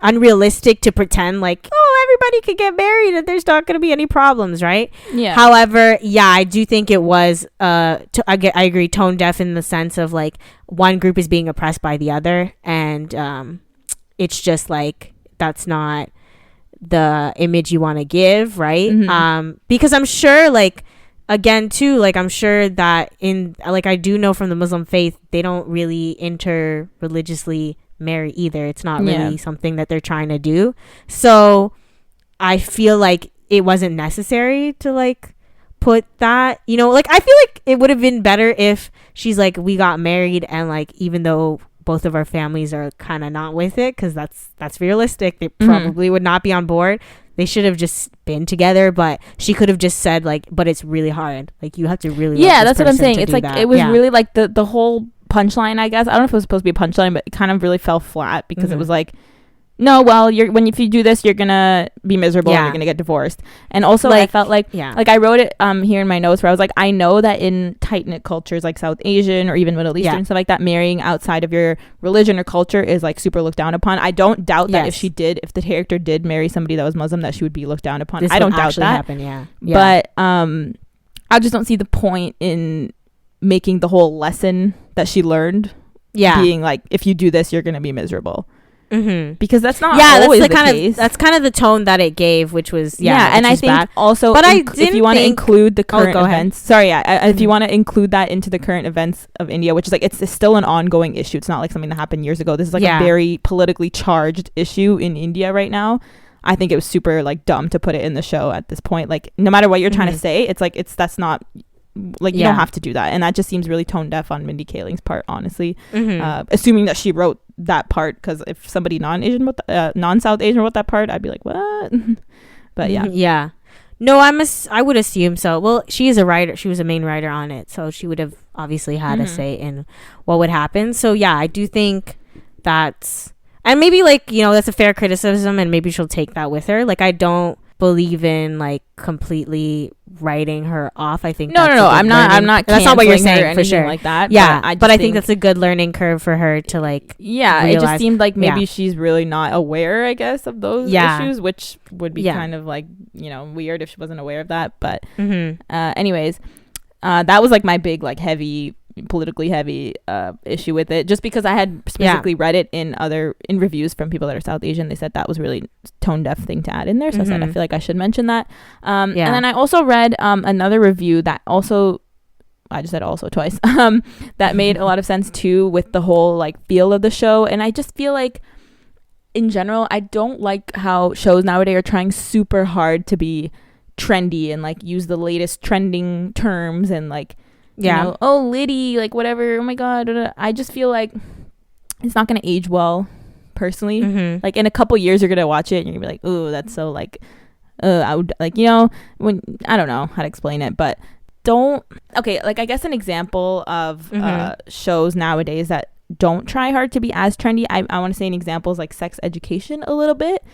unrealistic to pretend like, oh, everybody could get married and there's not going to be any problems, right? However, I do think it was I agree, tone deaf in the sense of like one group is being oppressed by the other, and it's just like that's not the image you want to give, right? Mm-hmm. Because I'm sure, like, again too, like, I'm sure that in, like, I do know from the Muslim faith, they don't really inter-religiously marry either. It's not really something that they're trying to do. So I feel like it wasn't necessary to, like, put that, you know, like, I feel like it would have been better if she's like, we got married, and, like, even though both of our families are kind of not with it, because that's realistic, they probably would not be on board. They should have just been together, but she could have just said, like, but it's really hard, like, you have to really love this that's what I'm person saying. to It's do like that. it was really like the whole punchline, I guess. I don't know if it was supposed to be a punchline, but it kind of really fell flat because it was like, no, well, if you do this, you're gonna be miserable and you're gonna get divorced. And also, like, I felt like like I wrote it here in my notes where I was like, I know that in tight-knit cultures like South Asian or even Middle Eastern stuff like that, marrying outside of your religion or culture is, like, super looked down upon. I don't doubt that if the character did marry somebody that was Muslim, that she would be looked down upon. I don't doubt that happen, but I just don't see the point in making the whole lesson that she learned being like, if you do this, you're gonna be miserable. Because that's not always the case. That's kind of the tone that it gave, which was and I think bad. Also, but if you want to include the current events, ahead. If you want to include that into the current events of India, which is like, it's still an ongoing issue. It's not like something that happened years ago. This is like a very politically charged issue in India right now. I think it was super, like, dumb to put it in the show at this point. Like, no matter what you're trying to say, it's like, that's not, like, you don't have to do that. And that just seems really tone deaf on Mindy Kaling's part, honestly. Assuming that she wrote that part, because if somebody non-South Asian wrote that part, I'd be like, what? But no, I would assume so. Well, she is a writer, she was a main writer on it, so she would have obviously had a say in what would happen. So I do think that's, and maybe, like, you know, that's a fair criticism, and maybe she'll take that with her. Like, I don't believe in, like, completely writing her off. I think no, I'm not that's not what you're saying, for sure, like that. But I think that's a good learning curve for her to, like, it just seemed like maybe she's really not aware, I guess, of those issues, which would be kind of, like, you know, weird if she wasn't aware of that. But anyways, that was, like, my big, like, politically heavy issue with it, just because I had specifically read it in reviews from people that are South Asian. They said that was really tone deaf thing to add in there, so I said I feel like I should mention that. And then I also read another review that also, I just said also twice, that made a lot of sense too, with the whole, like, feel of the show. And I just feel like, in general, I don't like how shows nowadays are trying super hard to be trendy and, like, use the latest trending terms and, like, you know, oh, Liddy, like, whatever, oh my god, I just feel like it's not gonna age well, personally. Like, in a couple years you're gonna watch it and you're gonna be like, oh, that's so, like, I would, like, you know, when, I don't know how to explain it, but like, I guess an example of shows nowadays that don't try hard to be as trendy, I want to say an example is, like, Sex Education a little bit.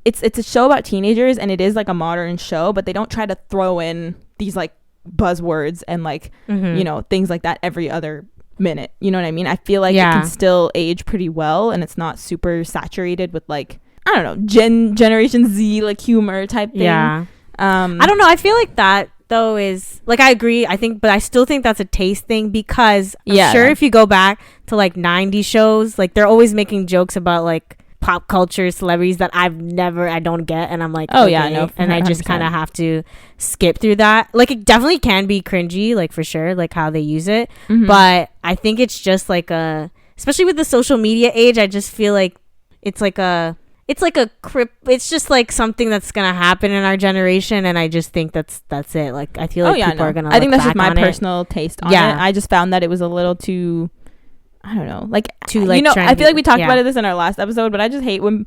It's a show about teenagers, and it is, like, a modern show, but they don't try to throw in these, like, buzzwords and, like, you know, things like that every other minute, you know what I mean? I feel like it can still age pretty well, and it's not super saturated with, like, I don't know, Generation Z, like, humor type thing. I don't know, I feel like that though is, like, I agree, I think, but I still think that's a taste thing, because I'm sure if you go back to, like, 90s shows, like, they're always making jokes about, like, pop culture celebrities that I don't get, and I'm like, oh, okay. No, and I just kind of have to skip through that. Like, it definitely can be cringy, like, for sure, like, how they use it, but I think it's just, like, especially with the social media age, I just feel like it's just, like, something that's gonna happen in our generation, and I just think that's it. Like, I feel like people are gonna, I think that's just my personal taste on it. I just found that it was a little too, I don't know, like, too, like, you know, trendy. I feel like we talked about this in our last episode, but I just hate when,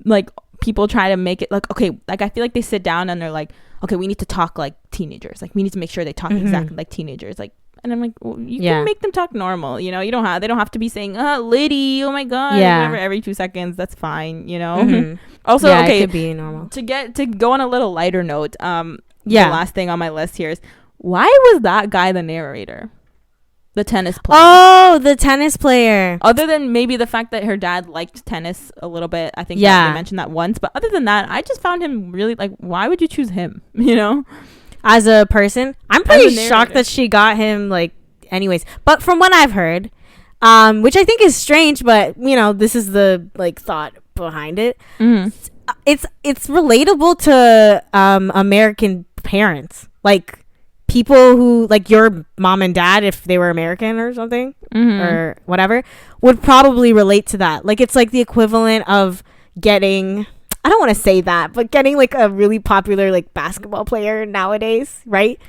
like, people try to make it, like, okay, like, I feel like they sit down and they're like, okay, we need to talk like teenagers, like, we need to make sure they talk exactly like teenagers, like, and I'm like, well, you can make them talk normal, you know, they don't have to be saying, lady, oh my god, whatever, every 2 seconds, that's fine, you know. Also, okay, it could be normal. To go on a little lighter note, the last thing on my list here is, why was that guy the narrator? The tennis player. Oh, the tennis player. Other than maybe the fact that her dad liked tennis a little bit. I think that they mentioned that once. But other than that, I just found him really, like, why would you choose him? You know? As a person? I'm pretty shocked that she got him, like, anyways. But from what I've heard, which I think is strange, but, you know, this is the, like, thought behind it. it's relatable to American parents, like people who, like your mom and dad, if they were American or something, or whatever, would probably relate to that. Like it's like the equivalent of getting, I don't want to say that, but getting like a really popular like basketball player nowadays, right?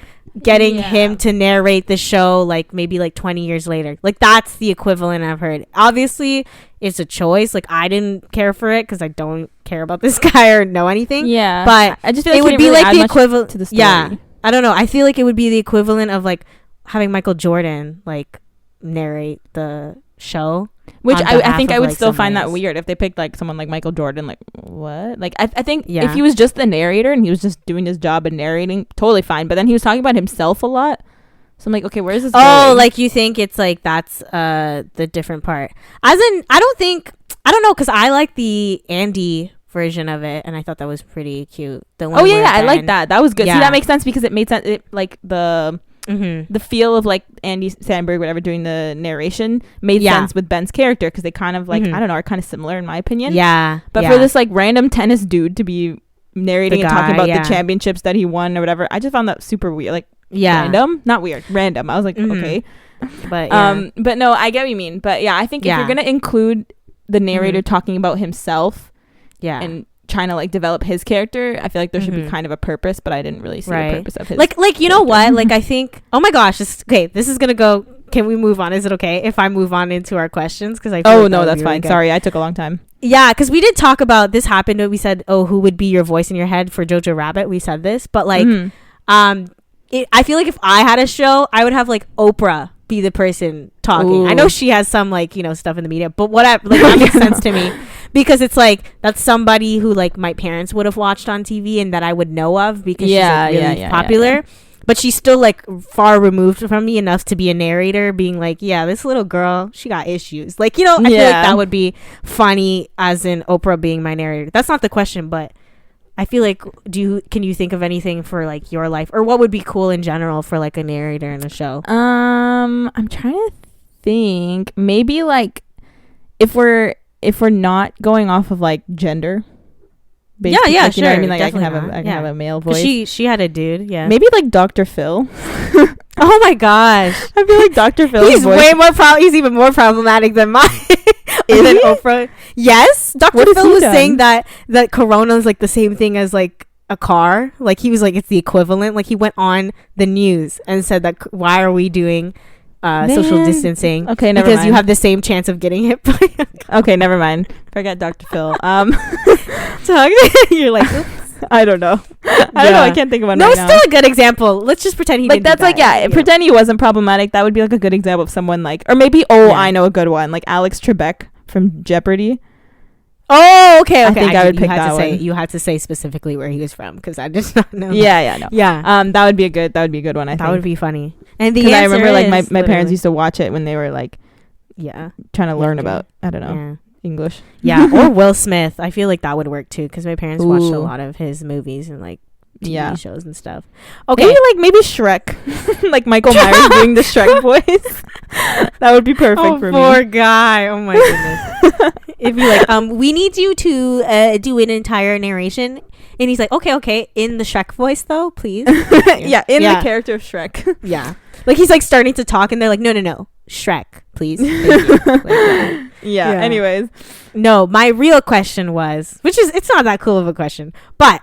Getting him to narrate the show like maybe like 20 years later. Like that's the equivalent I've heard. Obviously it's a choice. Like I didn't care for it because I don't care about this guy or know anything. Yeah. But I just feel it like would be like the equivalent to the story. Yeah. I don't know. I feel like it would be the equivalent of like having Michael Jordan like narrate the show. Which on I behalf think of, I would like, still find that somebody else. weird if they picked like someone like Michael Jordan. Like what? Like I think Yeah. if he was just the narrator and he was just doing his job and narrating, totally fine. But then he was talking about himself a lot. So I'm like, okay, where's this Oh, going? like you think it's like that's the different part. As in, I don't know, because I like the Andy version of it, and I thought that was pretty cute. The one Oh yeah, where yeah, I like Ben- that. That was good. Yeah. See, that makes sense because it made sense. It like the Mhm. feel of like Andy Samberg, whatever, doing the narration made Yeah. sense with Ben's character because they kind of like Mhm. I don't know, are kind of similar in my opinion. Yeah, But yeah. for this like random tennis dude to be narrating The and talking guy, about yeah. the championships that he won or whatever, I just found that super weird. Like yeah, random, not weird, random. I was like, Mhm. okay. but yeah. But no, I get what you mean. But yeah, I think if Yeah. you're gonna include the narrator talking about himself yeah, and trying to like develop his character, I feel like there should be Mhm. kind of a purpose, but I didn't really see Right. the purpose of his. like you know what? Like I think. Oh my gosh! This is gonna go. Can we move on? Is it okay if I move on into our questions? Because I. Feel oh like that no, would that's be really fine. good. Sorry, I took a long time. Yeah, because we did talk about this happened when we said, oh, who would be your voice in your head for Jojo Rabbit? We said this, but like, Mhm. I feel like if I had a show, I would have like Oprah be the person talking. I know Ooh. she has some like, you know, stuff in the media, but whatever, like that makes sense to me because it's like that's somebody who like my parents would have watched on TV and that I would know of because Yeah, she's like really yeah, popular. yeah. But she's still like far removed from me enough to be a narrator, being like, yeah, this little girl, she got issues. Like, you know, I feel like Yeah. that would be funny as in Oprah being my narrator. That's not the question, but I feel like can you think of anything for like your life or what would be cool in general for like a narrator in a show? I'm trying to think. Maybe like if we're not going off of like gender. Yeah, like, you know what I sure, mean? Like I can have definitely not. I can Yeah. have a male 'Cause voice. she had a dude, yeah. Maybe like Dr. Phil. Oh my gosh. I feel like Dr. Phil's He's voice. way more he's even more problematic than mine. Is than he? Oprah. Yes. Dr. What has Phil he was done? saying that Corona is like the same thing as like a car. Like he was like it's the equivalent. Like he went on the news and said that why are we doing social Man. distancing? Okay, never because mind. you have the same chance of getting hit by a Okay, never mind. Forget Dr. Phil. dog. You're like, oops. I don't know. I don't know. I can't think of one No, right it's now. still a good example. Let's just pretend he Like didn't do that's like that. yeah, pretend he wasn't problematic. That would be like a good example of someone like, or maybe Yeah. I know a good one, like Alex Trebek from Jeopardy. Oh, okay. I think I would you pick had that to say, one. You had to say specifically where he was from because I did not know. Yeah, no. Yeah. That would be a good one. I That think. would be funny. And the Because I answer remember like is my parents literally- used to watch it when they were like yeah. trying to learn Younger. about I don't know English. Yeah. Or Will Smith. I feel like that would work too because my parents watched a Ooh. lot of his movies and like TV Yeah. shows and stuff. Okay. Maybe Shrek, like Michael Myers doing the Shrek voice. That would be perfect for poor me. guy. Oh my goodness. If you like, we need you to do an entire narration, and he's like, okay, in the Shrek voice though, please. Yeah, in Yeah. the character of Shrek. Yeah. Like he's like starting to talk, and they're like, no, Shrek, please. Thank you. Like, yeah. Yeah. Anyways, No, my real question was, it's not that cool of a question, but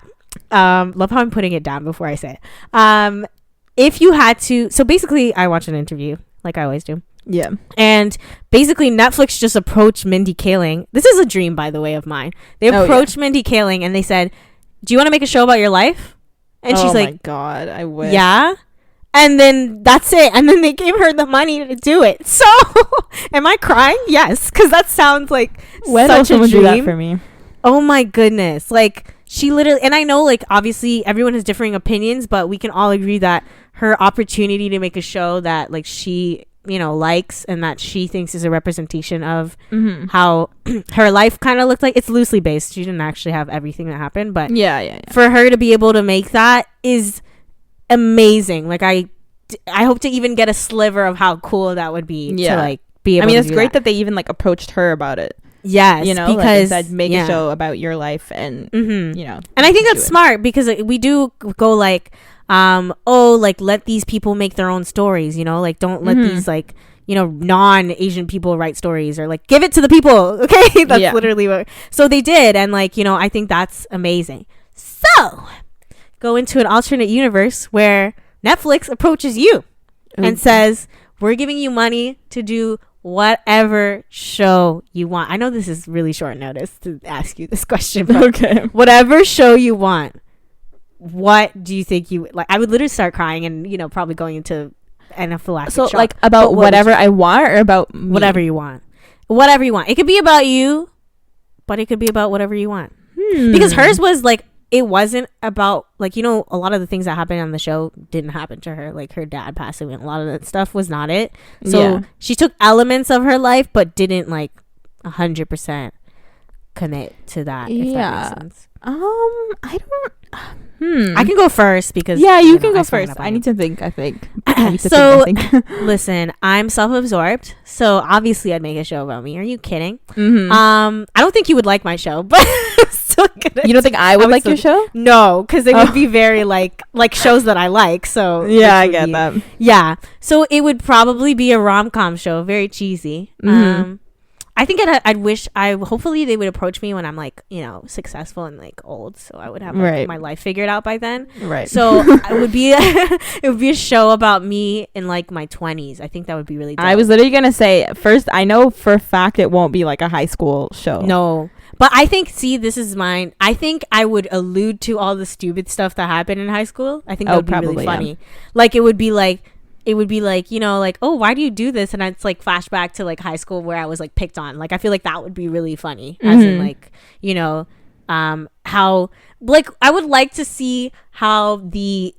love how I'm putting it down before I say it. If you had to, so basically, I watched an interview like I always do. yeah. And basically, Netflix just approached Mindy Kaling. This is a dream, by the way, of mine. They approached Mindy Kaling and they said, do you want to make a show about your life? And she's oh my like, god, I wish. yeah. And then that's it. And then they gave her the money to do it. So, am I crying? Yes. Because that sounds like When will such a someone do that dream. for me? Oh my goodness. Like, she literally, and I know, like, obviously everyone has differing opinions, but we can all agree that her opportunity to make a show that, like, she, you know, likes and that she thinks is a representation of how her life kind of looked like. It's loosely based. She didn't actually have everything that happened, but Yeah. for her to be able to make that is amazing. Like, I hope to even get a sliver of how cool that would be to, Yeah. like, be able I mean, to it's do great that they even like approached her about it. Yes, you know, because like instead make yeah. a show about your life and you know. And I think do that's it. smart because we do go like, like let these people make their own stories, you know, like don't let these like, you know, non-Asian people write stories, or like give it to the people. Okay. That's literally what, so they did. And like, you know, I think that's amazing. So go into an alternate universe where Netflix approaches you and says, we're giving you money to do whatever show you want. I know this is really short notice to ask you this question, but Okay. whatever show you want, what do you think you like? I would literally start crying and, you know, probably going into anaphylactic So shock. like about But what would whatever you- I want or about me? whatever you want. Whatever you want. It could be about you, but it could be about whatever you want. Because hers was like, it wasn't about like, you know, a lot of the things that happened on the show didn't happen to her. Like her dad passed away and a lot of that stuff was not it. So Yeah. she took elements of her life but didn't like 100% commit to that. If Yeah. that makes sense. I don't. I can go first because Yeah, you know, can I go sprung it first. up on I you. need to think. I think. I need to So think, I think. listen, I'm self-absorbed, so obviously I'd make a show about me. Are you kidding? Mhm. I don't think you would like my show, but I'm still gonna. You don't think I would like your still- show? No, because it Oh. would be very like shows that I like. So Yeah, I which would get be- that. Yeah, so it would probably be a rom-com show, very cheesy. Mhm. I think I'd wish hopefully they would approach me when I'm like, you know, successful and like old, so I would have like, Right. my life figured out by then. Right. So it would be it would be a show about me in like my 20s. I think that would be really dope. I was literally gonna say first. I know for a fact it won't be like a high school show. No. But I think, see, this is mine. I think I would allude to all the stupid stuff that happened in high school. I think that Oh, would be really probably, yeah. funny. Like, it would be like, you know, like, oh, why do you do this? And it's like flashback to like high school where I was like picked on. Like, I feel like that would be really funny. As in like, you know, how, like, I would like to see how the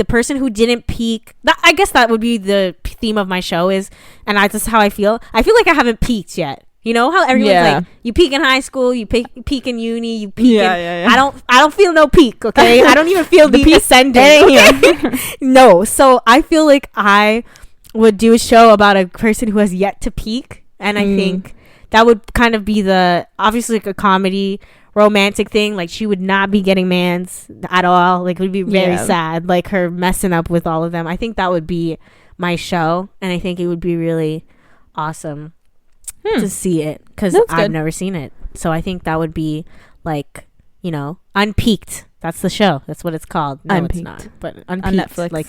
person who didn't peak, I guess that would be the theme of my show is, and that's how I feel like I haven't peaked yet. You know how everyone's Yeah. like, you peak in high school, you peak in uni, you peak Yeah, in, yeah, yeah. I don't feel no peak, okay? I don't even feel the ascending. Okay? No, so I feel like I would do a show about a person who has yet to peak, and I think that would kind of be obviously like a comedy romantic thing. Like she would not be getting mans at all. Like it would be very Yeah. sad, like her messing up with all of them. I think that would be my show, and I think it would be really awesome to see it because That's I've good. never seen it. So I think that would be like, you know, Unpeaked. That's the show. That's what it's called. No, Unpeaked. it's not. But Unpeaked. Netflix. Like,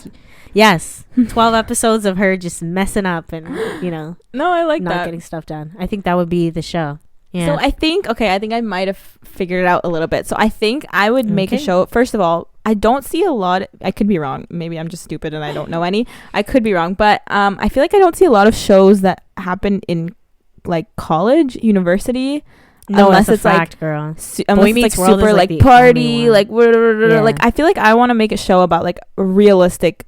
yes, 12 episodes of her just messing up and, you know, No, I like not that. getting stuff done. I think that would be the show. Yeah. So I think I might have figured it out a little bit. So I think I would make a Okay. show. First of all, I don't see a lot. I could be wrong. Maybe I'm just stupid and I don't know any. I could be wrong, but I feel like I don't see a lot of shows that happen in like college, university. no, unless that's it's a like fact, girl. unless Boy it's like Meets World is, super like, like the party, only like Yeah. like I feel like I want to make a show about like a realistic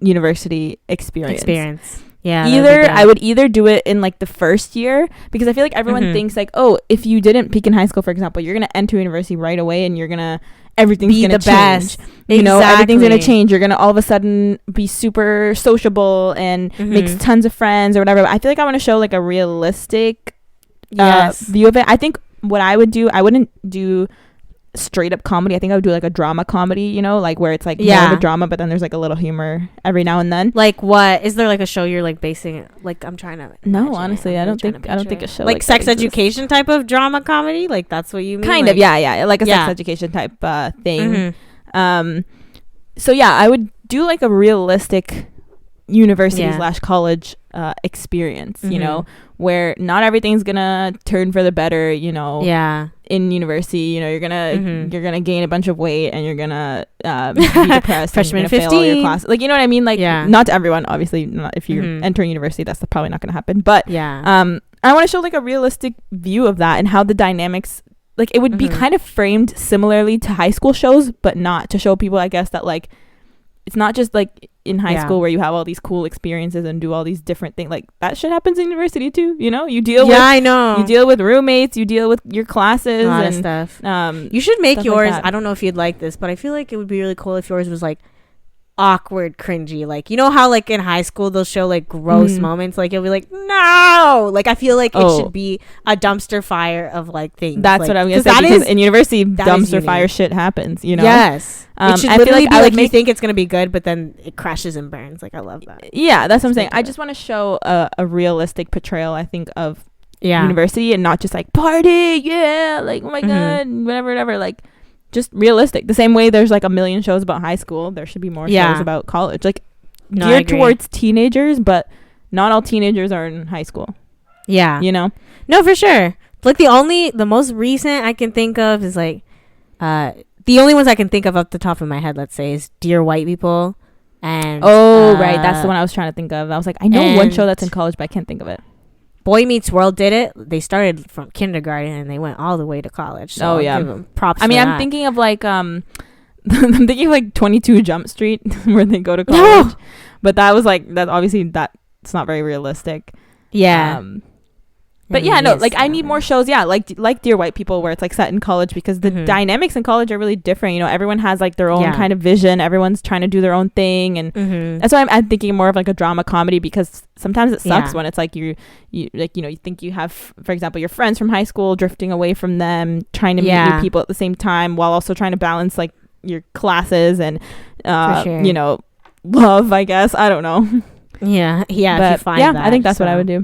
university experience. Yeah. that would be Either dope. I would either do it in like the first year because I feel like everyone Mhm. thinks like, oh, if you didn't peak in high school, for example, you're gonna enter university right away and you're gonna everything's be gonna the change. best. You know, everything's gonna Exactly. change. You're gonna all of a sudden be super sociable and make Mhm. tons of friends or whatever. But I feel like I want to show like a realistic Yes. view of it. I think what I would do, I wouldn't do straight up comedy. I think I would do like a drama comedy, you know, like where it's like more Yeah. of a drama, but then there's like a little humor every now and then. Like what is there like a show you're like basing it? Like I'm trying to. No, imagine it. honestly, I'm I really don't trying think to I don't picture think a it. show like like sex that exists. education type of drama comedy. Like that's what you mean. Kind like, of, yeah, like a Yeah. sex education type thing. Mhm. So yeah, I would do like a realistic university Yeah. / college experience, you Mhm. know, where not everything's gonna turn for the better, you know. Yeah. In university, you know, you're Mhm. gonna gain a bunch of weight and you're gonna be depressed. Freshman and you're gonna fail all your 15. class. Like, you know what I mean? Like, Yeah. not to everyone, obviously. Not if you're Mhm. entering university, that's probably not gonna happen. But Yeah. I want to show like a realistic view of that and how the dynamics, like, it would be Mhm. kind of framed similarly to high school shows, but not to show people, I guess, that like it's not just like in high Yeah. school where you have all these cool experiences and do all these different things. Like that shit happens in university too. You know, you deal Yeah, I know. with you deal with roommates, you deal with your classes a lot of and stuff. um You should make stuff like yours. that. I don't know if you'd like this, but I feel like it would be really cool if yours was like awkward, cringy. Like, you know how like in high school they'll show like gross moments, like you'll be like, no, like I feel like it should be a dumpster fire of like things. That's like, what I was gonna say, because in university dumpster fire shit happens, you know. Yes. It should literally be like you think it's gonna be good, but then it crashes and burns. Like I love that. Yeah, that's what I'm saying. I just want to show a realistic portrayal, I think, of university, and not just like party, like oh my god, whatever, like just realistic. The same way there's like a million shows about high school, there should be more shows about college, like geared towards teenagers, but not all teenagers are in high school. Yeah, you know. No, for sure. Like the most recent I can think of is like the only ones I can think of off the top of my head, let's say, is Dear White People and right, that's the one I was trying to think of. I was like, I know one show that's in college, but I can't think of it. Boy Meets World did it. They started from kindergarten and they went all the way to college. So give them props. I mean, I'm thinking of like I'm thinking of like 22 Jump Street where they go to college. But that was like that. Obviously, that's not very realistic. Yeah. But yeah, no, like I need more shows. Yeah, like Dear White People, where it's like set in college, because the dynamics in college are really different. You know, everyone has like their own kind of vision. Everyone's trying to do their own thing, and that's why I'm thinking more of like a drama comedy, because sometimes it sucks when it's like you like, you know, you think you have, for example, your friends from high school, drifting away from them, trying to meet new people at the same time, while also trying to balance like your classes and you know, love, I guess. I don't know. But if you find that, I think that's what I would do.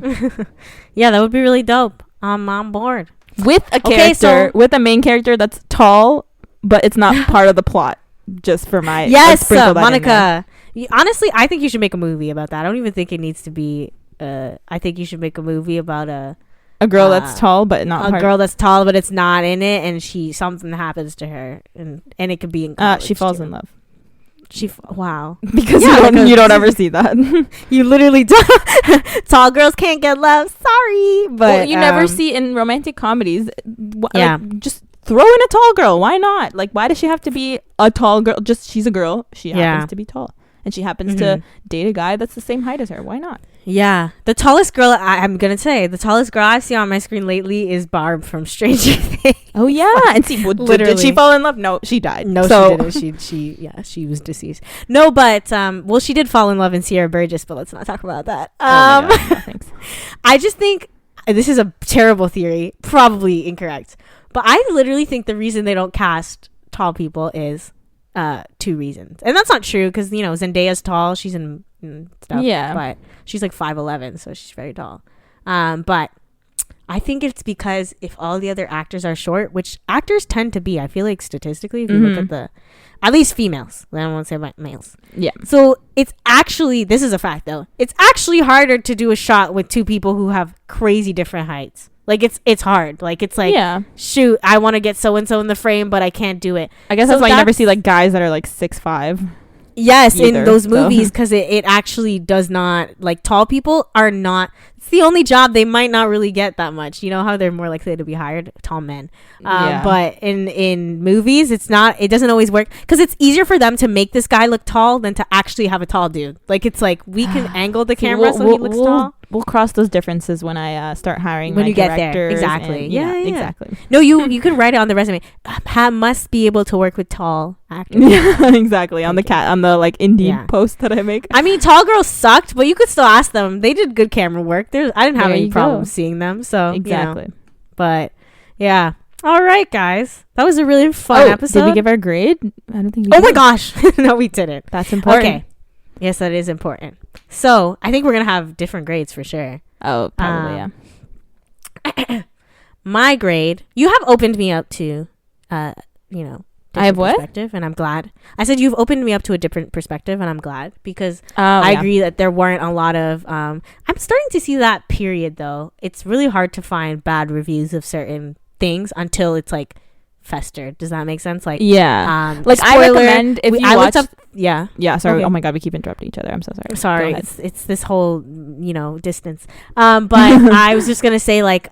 Yeah, that would be really dope. I'm on board with a character, with a main character that's tall, but it's not part of the plot. Just for my Monica. Honestly, I think you should make a movie about that. I don't even think it needs to be. I think you should make a movie about a girl that's tall, but not a girl that's tall, but it's not in it, and something happens to her, and it could be in college. She falls in love. Wow. Because you don't ever see that. You literally don't. Tall girls can't get love. Sorry, but you never see in romantic comedies. Like, just throw in a tall girl. Why not? Like, why does she have to be a tall girl? Just she's a girl. She happens to be tall, and she happens to date a guy that's the same height as her. Why not? Yeah, the tallest girl I'm gonna say, the tallest girl I've seen on my screen lately is Barb from Stranger Things. Oh yeah, and see, did she fall in love? No, she died. No, she didn't. She was deceased. No, but well, she did fall in love in Sierra Burgess, but let's not talk about that. Oh my God, no, thanks. I just think this is a terrible theory, probably incorrect, but I literally think the reason they don't cast tall people is 2 reasons, and that's not true, because you know Zendaya's tall, she's in stuff, but she's like 5'11", so she's very tall. But I think it's because if all the other actors are short, which actors tend to be, I feel like statistically, if you look at at least females, I don't want to say about males. Yeah. So it's actually, this is a fact though, it's actually harder to do a shot with 2 people who have crazy different heights. Like it's hard. Like it's like, shoot, I want to get so and so in the frame, but I can't do it. I guess that's why you never see like guys that are like 6'5". Yes, either, in those movies, because it actually does not, like, tall people are not, it's the only job they might not really get that much. You know how they're more likely to be hired? Tall men. But in movies, it doesn't always work, because it's easier for them to make this guy look tall than to actually have a tall dude. Like, it's like, we can angle the camera so he looks tall. We'll cross those differences when I start hiring when you get there. Exactly. Yeah, exactly. No, you can write it on the resume. Must be able to work with tall actors. Yeah, exactly. On the like Indeed post that I make. I mean, tall girls sucked, but you could still ask them. They did good camera work. I didn't have any problem seeing them. So exactly. You know. But yeah. All right, guys. That was a really fun episode. Did we give our grade? I don't think we did. Oh my gosh. No, we didn't. That's important. Okay. Yes, that is important. So I think we're going to have different grades for sure. Oh, probably, yeah. My grade, you have opened me up to, I have what? Perspective, and I'm glad. I said you've opened me up to a different perspective, and I'm glad, because I agree that there weren't a lot of, I'm starting to see that period, though. It's really hard to find bad reviews of certain things until it's like festered. Does that make sense? Like, yeah. Like, spoiler, I recommend if you watch up. Yeah. Sorry. Okay. Oh my God, we keep interrupting each other. I'm so sorry. It's this whole distance. But I was just gonna say, like,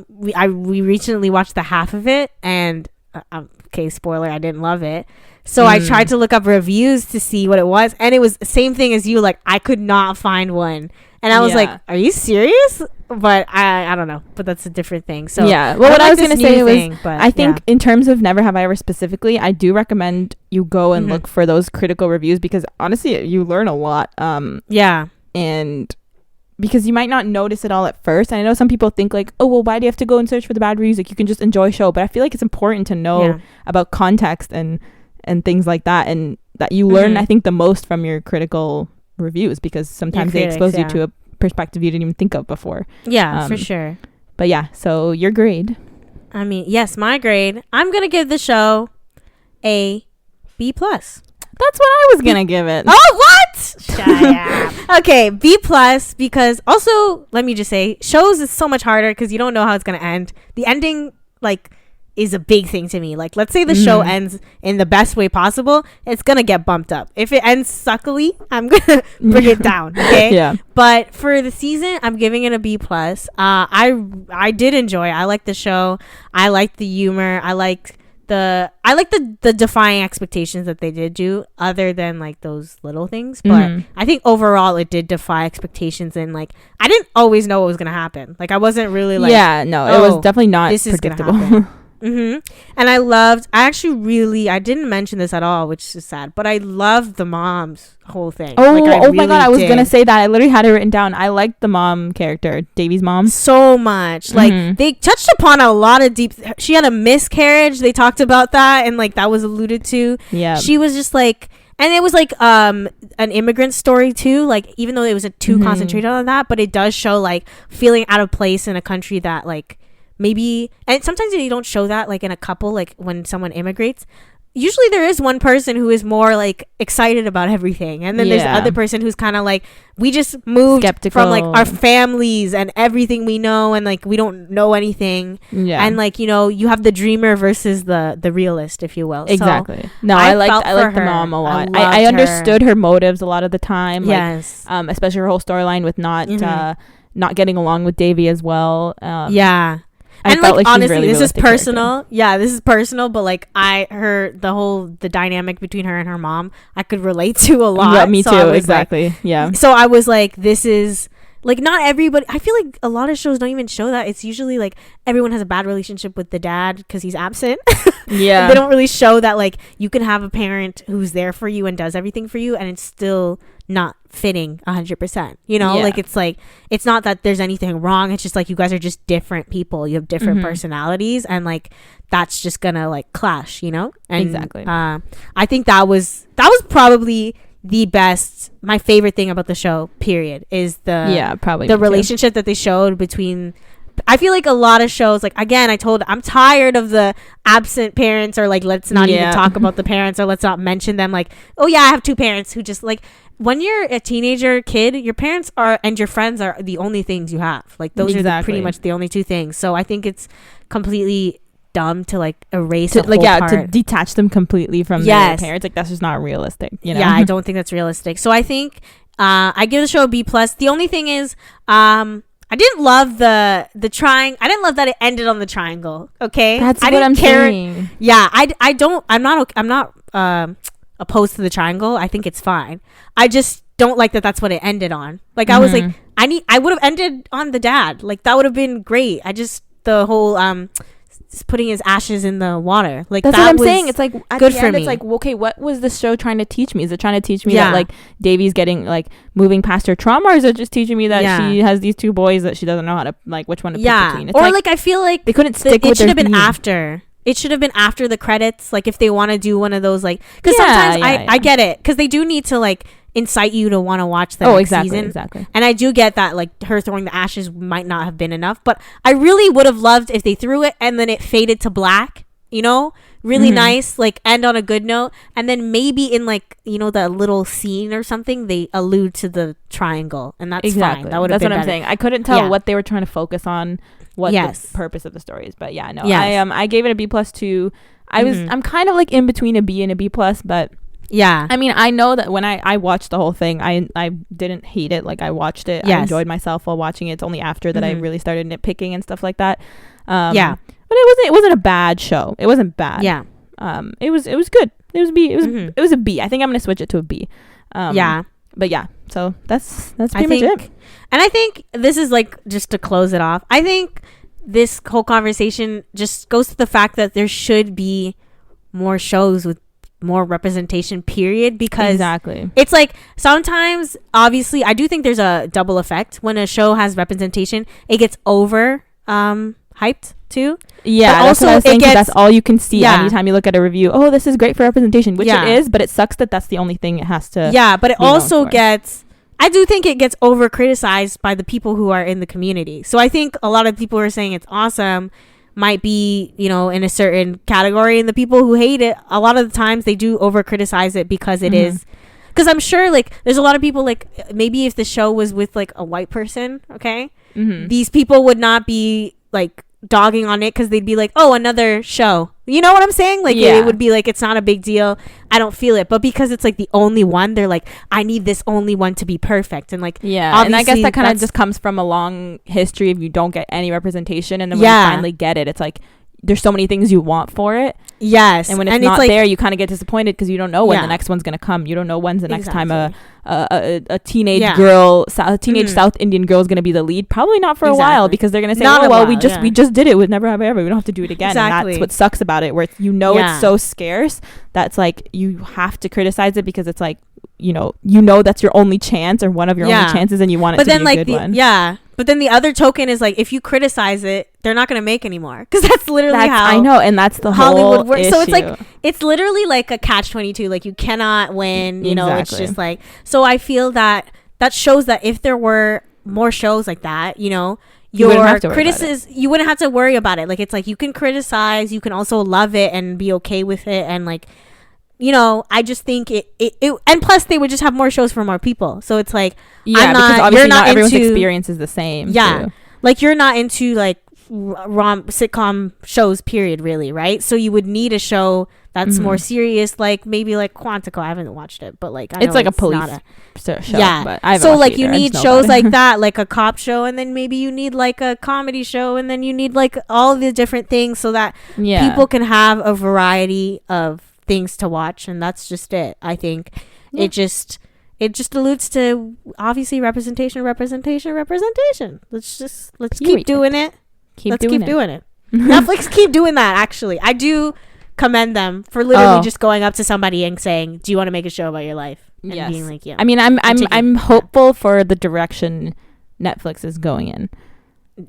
we recently watched the half of it, and okay, spoiler, I didn't love it. So I tried to look up reviews to see what it was, and it was the same thing as you. Like, I could not find one, and I was like, "Are you serious?" But I don't know. But that's a different thing. So yeah. Well, what I was gonna say was, but I think in terms of Never Have I Ever specifically, I do recommend you go and look for those critical reviews, because honestly, you learn a lot. And because you might not notice it all at first. And I know some people think like, oh, well, why do you have to go and search for the bad reviews? Like, you can just enjoy a show. But I feel like it's important to know about context and things like that, and that you learn, I think, the most from your critical reviews, because sometimes they expose you to a perspective you didn't even think of before. Yeah, for sure. But yeah, so your grade. I mean, yes, my grade. I'm gonna give the show a B+. That's what I was gonna give it. Oh, what? Shut up. Okay, B+, because also, let me just say, shows is so much harder because you don't know how it's gonna end. The ending, like, is a big thing to me. Like, let's say the show ends in the best way possible, it's gonna get bumped up. If it ends suckily, I'm gonna bring it down. Okay. Yeah. But for the season, I'm giving it a B+. I did enjoy it. I liked the show. I liked the humor. I liked the defying expectations that they did do, other than like those little things. But I think overall it did defy expectations, and like I didn't always know what was gonna happen. Like, I wasn't really like, it was definitely not this predictable. Is gonna happen. And I didn't mention this at all, which is sad, but I loved the mom's whole thing. Oh my god, I was gonna say that. I literally had it written down. I liked the mom character, Davy's mom, so much. Like, they touched upon a lot of deep. She had a miscarriage. They talked about that, and like that was alluded to. Yeah, she was just like, and it was like an immigrant story too. Like, even though it was too concentrated on that, but it does show like feeling out of place in a country that like. Maybe, and sometimes you don't show that like in a couple, like when someone immigrates, usually there is one person who is more like excited about everything, and then there's the other person who's kind of like, we just moved skeptical from like our families and everything we know, and like we don't know anything. And like, you know, you have the dreamer versus the realist, if you will. Exactly. So no, I liked the mom a lot. I understood her motives a lot of the time. Yes. Like, especially her whole storyline with not getting along with Davy as well. And like, honestly, really this is personal. Yeah, this is personal, but like the dynamic between her and her mom, I could relate to a lot. Yeah, me too. Exactly. Like, yeah. So I was like, this is like, not everybody. I feel like a lot of shows don't even show that. It's usually like everyone has a bad relationship with the dad because he's absent. Yeah. They don't really show that like you can have a parent who's there for you and does everything for you, and it's still not fitting 100%, you know. Like, it's not that there's anything wrong, it's just like you guys are just different people, you have different personalities, and like that's just gonna like clash, you know. And exactly. I think that was probably my favorite thing about the show, period, is the relationship that they showed between. I feel like a lot of shows, like, again, I'm tired of the absent parents, or like, let's not even talk about the parents, or let's not mention them. Like, oh yeah, I have two parents who just like, when you're a teenager kid, your parents and your friends are the only things you have. Like, those are pretty much the only two things. So I think it's completely dumb to like erase to detach them completely from their parents. Like, that's just not realistic, you know? Yeah, I don't think that's realistic. So I think I give the show a B+. The only thing is I didn't love the triangle. I didn't love that it ended on the triangle. Okay, that's what I'm saying. Yeah, I'm not opposed to the triangle. I think it's fine. I just don't like that that's what it ended on. Like, I was like, I would have ended on the dad. Like, that would have been great. The whole putting his ashes in the water, like, that's that what I'm saying. It's like at good the for end, me. it's like, okay, what was the show trying to teach me? Is it trying to teach me that like Davy's getting like moving past her trauma, or is it just teaching me that she has these two boys that she doesn't know how to, like, which one to pick between? It's or like I feel like they couldn't stick with it. Should have been after. It should have been after the credits, like, if they want to do one of those, like, because sometimes I get it, because they do need to like incite you to want to watch the next season. Exactly. And I do get that, like, her throwing the ashes might not have been enough, but I really would have loved if they threw it and then it faded to black, you know, really nice, like, end on a good note, and then maybe in, like, you know, the little scene or something they allude to the triangle, and that's fine. That would have been what I'm better. saying. I couldn't tell what they were trying to focus on, what the purpose of the story is, but yeah, no, I gave it a B+ too. I'm kind of like in between a B and a B+, but yeah, I mean, I know that when I watched the whole thing, I didn't hate it. Like, I watched it, I enjoyed myself while watching it. It's only after that I really started nitpicking and stuff like that. but it wasn't a bad show. It wasn't bad. Yeah. It was good. It was B. Mhm. It was a B. I think I'm gonna switch it to a B. Yeah. But yeah, so that's I pretty much think, it. and I think this is like, just to close it off, I think this whole conversation just goes to the fact that there should be more shows with more representation, period, because Exactly. it's like sometimes, obviously, I do think there's a double effect when a show has representation. It gets over hyped too. Yeah, But that's what I was also it thinking. gets- That's all you can see Yeah. anytime you look at a review. Oh, this is great for representation, which Yeah. it is, but it sucks that that's the only thing it has to. Yeah, but it be known also for. gets, I do think it gets over criticized by the people who are in the community. So I think a lot of people who are saying it's awesome might be, you know, in a certain category, and the people who hate it, a lot of the times they do over criticize it because it is, because I'm sure like there's a lot of people, like maybe if the show was with like a white person, okay, these people would not be like dogging on it, because they'd be like, oh, another show, you know what I'm saying? Like Yeah. it would be like, it's not a big deal, I don't feel it. But because it's like the only one, they're like, I need this only one to be perfect. And like, Yeah, and I guess obviously that kind of that's- just comes from a long history of you don't get any representation, and then when Yeah. you finally get it, it's like there's so many things you want for it, yes, and when it's not like, there, you kind of get disappointed because you don't know when Yeah. the next one's gonna come. You don't know when's the next time a teenage Yeah. girl, a teenage Mhm. South Indian girl is gonna be the lead. Probably not for a while, Exactly. because they're gonna say, Not oh a well, while, we yeah. just did it with Never Have I Ever. We don't have to do it again. And Exactly. that's what sucks about it, where you know Yeah. it's so scarce that's like you have to criticize it, because it's like you know that's your only chance, or one of your Yeah. only chances, and you want it but to then be a like good one. yeah, but then the other token is like, if you criticize it, they're not gonna make anymore, because that's literally how I know, and that's the Hollywood whole works. So it's like, issue. it's literally like a catch-22. Like you cannot win, you know. It's Exactly. just like, so I feel that shows that if there were more shows like that, you know, You wouldn't your have to worry about criticism, you wouldn't have to worry about it. Like it's like you can criticize, you can also love it and be okay with it, and like, you know, I just think it and plus they would just have more shows for more people. So it's like, Yeah, I'm because not, obviously you're not everyone's into, experience is the same. Yeah. too. like you're not into like sitcom shows, period, really, right? So you would need a show that's more serious, like maybe like Quantico. I haven't watched it, but like I It's know like a not police show. yeah. But I haven't So watched like it you either. I need just know shows about it. like that, like a cop show, and then maybe you need like a comedy show, and then you need like all the different things, so that yeah. people can have a variety of things to watch. And that's just it. I think Yeah. it just alludes to obviously representation. Let's keep Period. doing it. keep doing it. Netflix, keep doing that. Actually, I do commend them for literally just going up to somebody and saying, do you want to make a show about your life? And Yes. being like, yeah. I mean, I'm taking- hopeful for the direction Netflix is going in.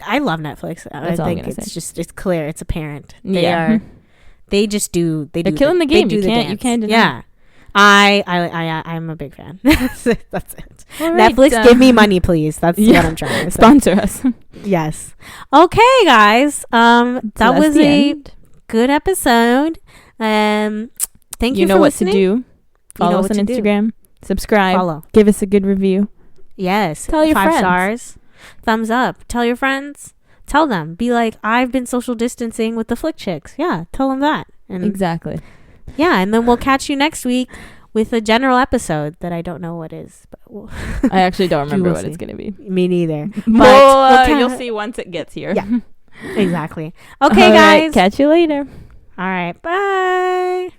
I love Netflix. I That's all I'm think gonna it's say. just, it's clear, it's apparent. Yeah. They just do. They're killing the game. You can't deny. Yeah. I'm a big fan. That's it. All right, Netflix, give me money, please. That's yeah. what I'm trying to say. Sponsor us. Yes. Okay, guys. That So that's was the a end. good episode. Thank you You know for what listening. to do. Follow us what on to do. Instagram. Subscribe. Follow. Give us a good review. Yes. Tell your 5 friends. stars. Thumbs up. Tell your friends. Tell them. Be like, I've been social distancing with the Flick Chicks. Yeah. Tell them that. And Exactly. yeah. And then we'll catch you next week with a general episode that I don't know what is. But I actually don't remember will what see. it's gonna be. me neither. Well, we'll you'll ca- see once it gets here. Yeah. Exactly. Okay, All right, guys. catch you later. All right. Bye.